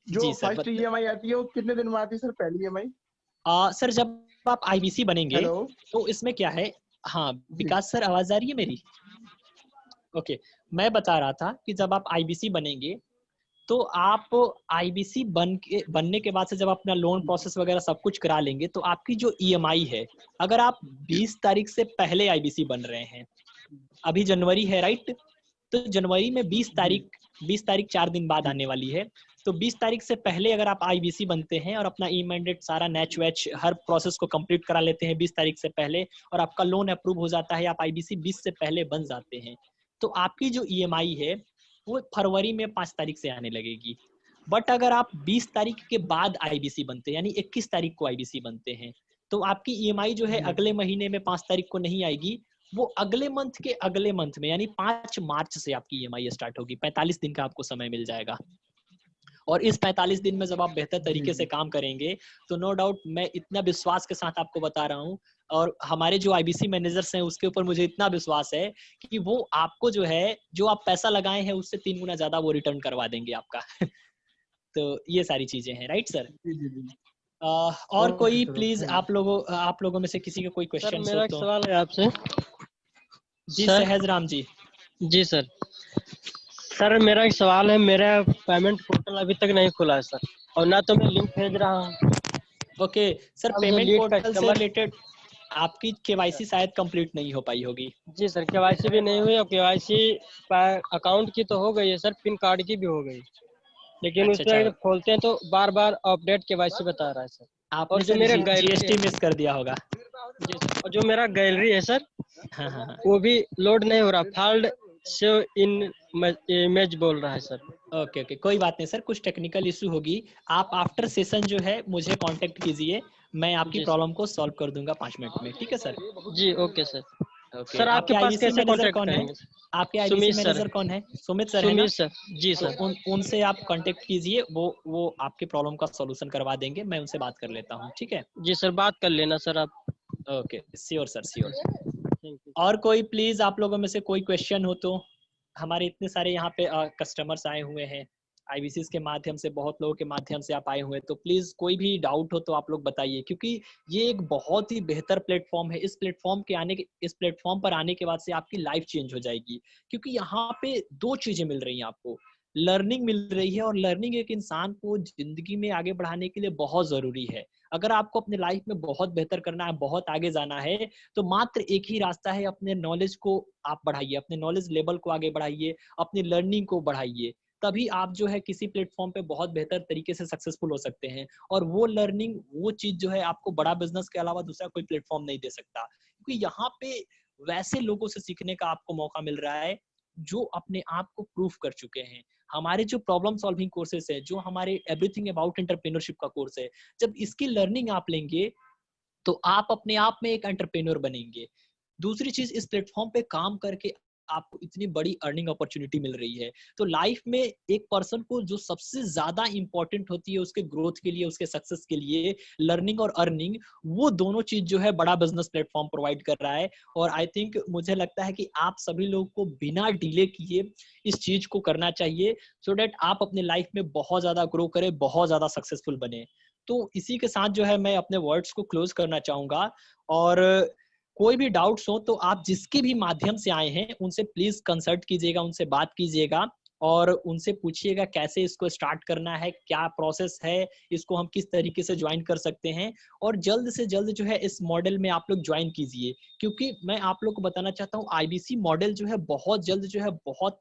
जो फर्स्ट ईएमआई आती है वो कितने दिन में आती है सर, पहली ईएमआई? सर जब आप आईबीसी बनेंगे तो इसमें क्या है, हाँ विकास सर आवाज आ रही है मेरी? ओके, मैं बता रहा था कि जब आप आईबीसी बनेंगे तो आप आईबीसी बनने के बाद से जब अपना लोन प्रोसेस वगैरह सब कुछ करा लेंगे, तो आपकी जो ईएमआई है, अगर आप 20 तारीख से पहले आईबीसी बन रहे हैं, अभी जनवरी है राइट, तो जनवरी में 20 तारीख 4 दिन बाद आने वाली है, तो 20 तारीख से पहले अगर आप आईबीसी बनते हैं और अपना ई मैंडेट सारा नेच वेच हर प्रोसेस को कंप्लीट करा लेते हैं 20 तारीख से पहले, और आपका लोन अप्रूव हो जाता है, आप आईबीसी 20 से पहले बन जाते हैं, तो आपकी जो ईएमआई है वो फरवरी में 5 तारीख से आने लगेगी। बट अगर आप 20 तारीख के बाद आईबीसी बनते हैं, यानी 21 तारीख को आईबीसी बनते हैं, तो आपकी ईएमआई जो है अगले महीने में 5 तारीख को नहीं आएगी, वो अगले मंथ के अगले मंथ में, यानी 5 मार्च से आपकी ईएमआई स्टार्ट होगी। 45 दिन का आपको समय मिल जाएगा, और इस 45 दिन में जब आप बेहतर तरीके से काम करेंगे तो नो डाउट, मैं इतना विश्वास के साथ आपको बता रहा हूँ, और हमारे जो आईबीसी मैनेजर्स हैं उसके ऊपर मुझे इतना विश्वास है कि वो आपको जो है, जो आप पैसा लगाए हैं उससे 3 गुना ज्यादा वो रिटर्न करवा देंगे आपका। तो ये सारी चीजें हैं, राइट सर? और कोई प्लीज आप लोगों में से किसी का कोई क्वेश्चन हो तो? मेरा सवाल है आपसे। जी सहज राम जी। जी सर मेरा एक सवाल है, मेरा पेमेंट पोर्टल अभी तक नहीं खुला है सर, और ना तो मैं लिंक भेज रहा हूँ। ओके सर, पेमेंट पोर्टल से रिलेटेड आपकी केवाईसी शायद कंप्लीट नहीं हो पाई होगी। जी सर, केवाईसी भी नहीं हुई, और केवाईसी अकाउंट की तो हो गई है सर, पिन कार्ड की भी हो गई, लेकिन उसमें खोलते हैं तो बार बार अपडेट केवाईसी बता रहा है सर। और जो मेरे जीएसटी मिस कर दिया होगा। जी सर, और जो मेरा गैलरी है सर, हाँ, वो भी लोड नहीं हो रहा, फाइल्ड से इन इमेज बोल रहा है सर। ओके, कोई बात नहीं सर, कुछ टेक्निकल इशू होगी। आप आफ्टर सेशन जो है मुझे कांटेक्ट कीजिए, मैं आपकी प्रॉब्लम को सॉल्व कर दूंगा 5 मिनट में, ठीक है सर? जी ओके सर। सर आपके पास कैसे कांटेक्ट करेंगे? आपके आईबीसी मैनेजर कौन है? सुमित सर है ना? सर जी सर। उनसे आप कांटेक्ट कीजिए, वो आपकी प्रॉब्लम का सॉल्यूशन करवा देंगे, मैं उनसे बात कर लेता हूँ, ठीक है? जी सर, बात कर लेना सर आप। Okay, sure sir, sure. और कोई प्लीज आप लोगों में से कोई क्वेश्चन हो तो? हमारे इतने सारे यहाँ पे कस्टमर्स आए हुए हैं, आईबीसीएस के माध्यम से, बहुत लोगों के माध्यम से आप आए हुए, तो प्लीज कोई भी डाउट हो तो आप लोग बताइए, क्योंकि ये एक बहुत ही बेहतर प्लेटफॉर्म है। इस प्लेटफॉर्म पर आने के बाद से आपकी लाइफ चेंज हो जाएगी, क्योंकि यहाँ पे दो चीजें मिल रही हैं आपको। लर्निंग मिल रही है, और लर्निंग एक इंसान को जिंदगी में आगे बढ़ाने के लिए बहुत जरूरी है। अगर आपको अपने लाइफ में बहुत बेहतर करना है, बहुत आगे जाना है, तो मात्र एक ही रास्ता है, अपने नॉलेज को आप बढ़ाइए, अपने नॉलेज लेवल को आगे बढ़ाइए, अपनी लर्निंग को बढ़ाइए। तभी आप जो है किसी प्लेटफॉर्म पे बहुत बेहतर तरीके से सक्सेसफुल हो सकते हैं। और वो लर्निंग, वो चीज जो है आपको बड़ा बिजनेस के अलावा दूसरा कोई प्लेटफॉर्म नहीं दे सकता, क्योंकि यहाँ पे वैसे लोगों से सीखने का आपको मौका मिल रहा है जो अपने आप को प्रूफ कर चुके हैं। हमारे जो प्रॉब्लम सॉल्विंग कोर्सेस है, जो हमारे एवरीथिंग अबाउट एंटरप्रेन्योरशिप का कोर्स है, जब इसकी लर्निंग आप लेंगे तो आप अपने आप में एक एंटरप्रेन्योर बनेंगे। दूसरी चीज, इस प्लेटफॉर्म पे काम करके आपको इतनी बड़ी अर्निंग अपॉर्चुनिटी मिल रही है। तो लाइफ में एक पर्सन को जो सबसे ज्यादा इंपॉर्टेंट होती है उसके ग्रोथ के लिए, उसके सक्सेस के लिए, लर्निंग और अर्निंग, वो दोनों चीज जो है बड़ा बिजनेस प्लेटफॉर्म प्रोवाइड कर रहा है। और आई थिंक, मुझे लगता है कि आप सभी लोग को बिना डिले किए इस चीज को करना चाहिए, सो डेट आप अपने लाइफ में बहुत ज्यादा ग्रो करें, बहुत ज्यादा सक्सेसफुल बने। तो इसी के साथ जो है मैं अपने वर्ड्स को क्लोज करना चाहूंगा। और कोई भी डाउट्स हो तो आप जिसके भी माध्यम से आए हैं उनसे प्लीज कंसल्ट कीजिएगा, उनसे बात कीजिएगा और उनसे पूछिएगा कैसे इसको स्टार्ट करना है, क्या प्रोसेस है, इसको हम किस तरीके से ज्वाइन कर सकते हैं। और जल्द से जल्द जो है इस मॉडल में आप लोग ज्वाइन कीजिए, क्योंकि मैं आप लोग को बताना चाहता हूँ आईबीसी मॉडल जो है बहुत जल्द जो है बहुत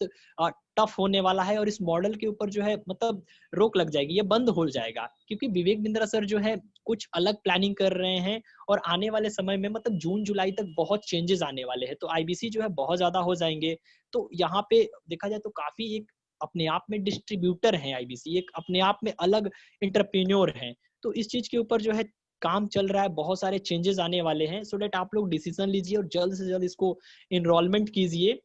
टफ होने वाला है। और इस मॉडल के ऊपर जो है मतलब रोक लग जाएगी, ये बंद हो जाएगा, क्योंकि विवेक बिंद्रा सर जो है कुछ अलग प्लानिंग कर रहे हैं। और आने वाले समय में मतलब जून जुलाई तक बहुत चेंजेस आने वाले हैं, तो आईबीसी जो है बहुत ज्यादा हो जाएंगे। तो यहाँ पे देखा जाए तो काफी एक अपने आप में डिस्ट्रीब्यूटर है आईबीसी, एक अपने आप में अलग एंटरप्रेन्योर है। तो इस चीज के ऊपर जो है काम चल रहा है, बहुत सारे चेंजेस आने वाले हैं, सो डेट आप लोग डिसीजन लीजिए और जल्द से जल्द इसको इनरोलमेंट कीजिए,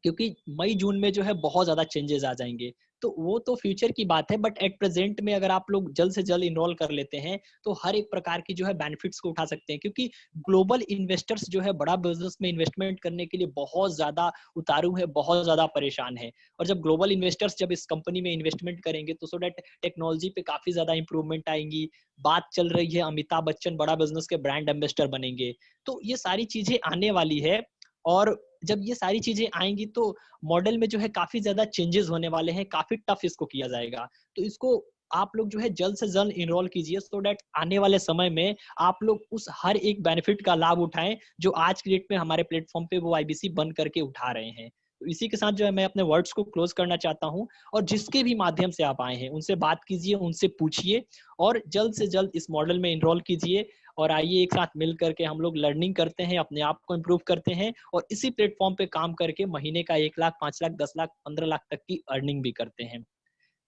क्योंकि मई जून में जो है बहुत ज्यादा चेंजेस आ जाएंगे। तो वो तो फ्यूचर की बात है, बट एट प्रेजेंट में अगर आप लोग जल्द से जल्द इनरोल कर लेते हैं तो हर एक प्रकार की जो है बेनिफिट्स को उठा सकते हैं। क्योंकि ग्लोबल इन्वेस्टर्स जो है बड़ा बिजनेस में इन्वेस्टमेंट करने के लिए बहुत ज्यादा उतारू है, बहुत ज्यादा परेशान है। और जब ग्लोबल इन्वेस्टर्स जब इस कंपनी में इन्वेस्टमेंट करेंगे तो सो डेट टेक्नोलॉजी पे काफी ज्यादा इंप्रूवमेंट आएंगी। बात चल रही है अमिताभ बच्चन बड़ा बिजनेस के ब्रांड एम्बेसडर बनेंगे, तो ये सारी चीजें आने वाली है। और जब ये सारी चीजें आएंगी तो मॉडल में जो है काफी ज्यादा चेंजेस होने वाले हैं, काफी टफ इसको किया जाएगा। तो इसको आप लोग जो है जल्द से जल्द इनरोल कीजिए, सो डेट आने वाले समय में आप लोग उस हर एक बेनिफिट का लाभ उठाएं जो आज की डेट में हमारे प्लेटफॉर्म पे वो आईबीसी बन करके उठा रहे हैं। तो इसी के साथ जो है मैं अपने वर्ड्स को क्लोज करना चाहता हूं। और जिसके भी माध्यम से आप आए हैं उनसे बात कीजिए, उनसे पूछिए और जल्द से जल्द इस मॉडल में इनरोल कीजिए। और आइए एक साथ मिल करके हम लोग लर्निंग करते हैं, अपने आप को इम्प्रूव करते हैं और इसी प्लेटफॉर्म पे काम करके महीने का 1 लाख, 5 लाख, 10 लाख, 15 लाख तक की अर्निंग भी करते हैं।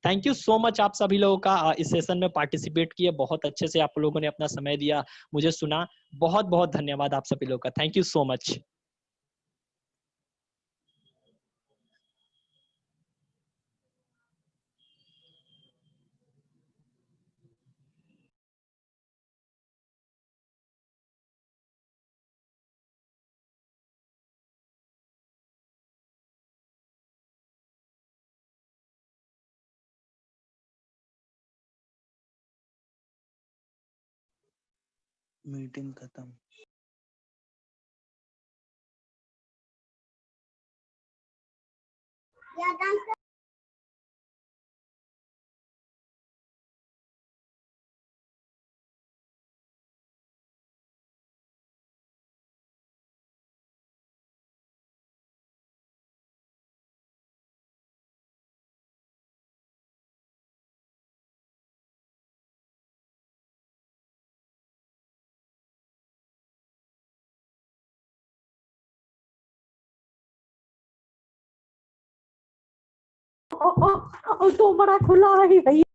थैंक यू सो मच आप सभी लोगों का इस सेशन में पार्टिसिपेट किए, बहुत अच्छे से आप लोगों ने अपना समय दिया, मुझे सुना। बहुत बहुत धन्यवाद आप सभी लोगों का। Thank you so much. Meeting खत्म। तो बड़ा खुला है भैया।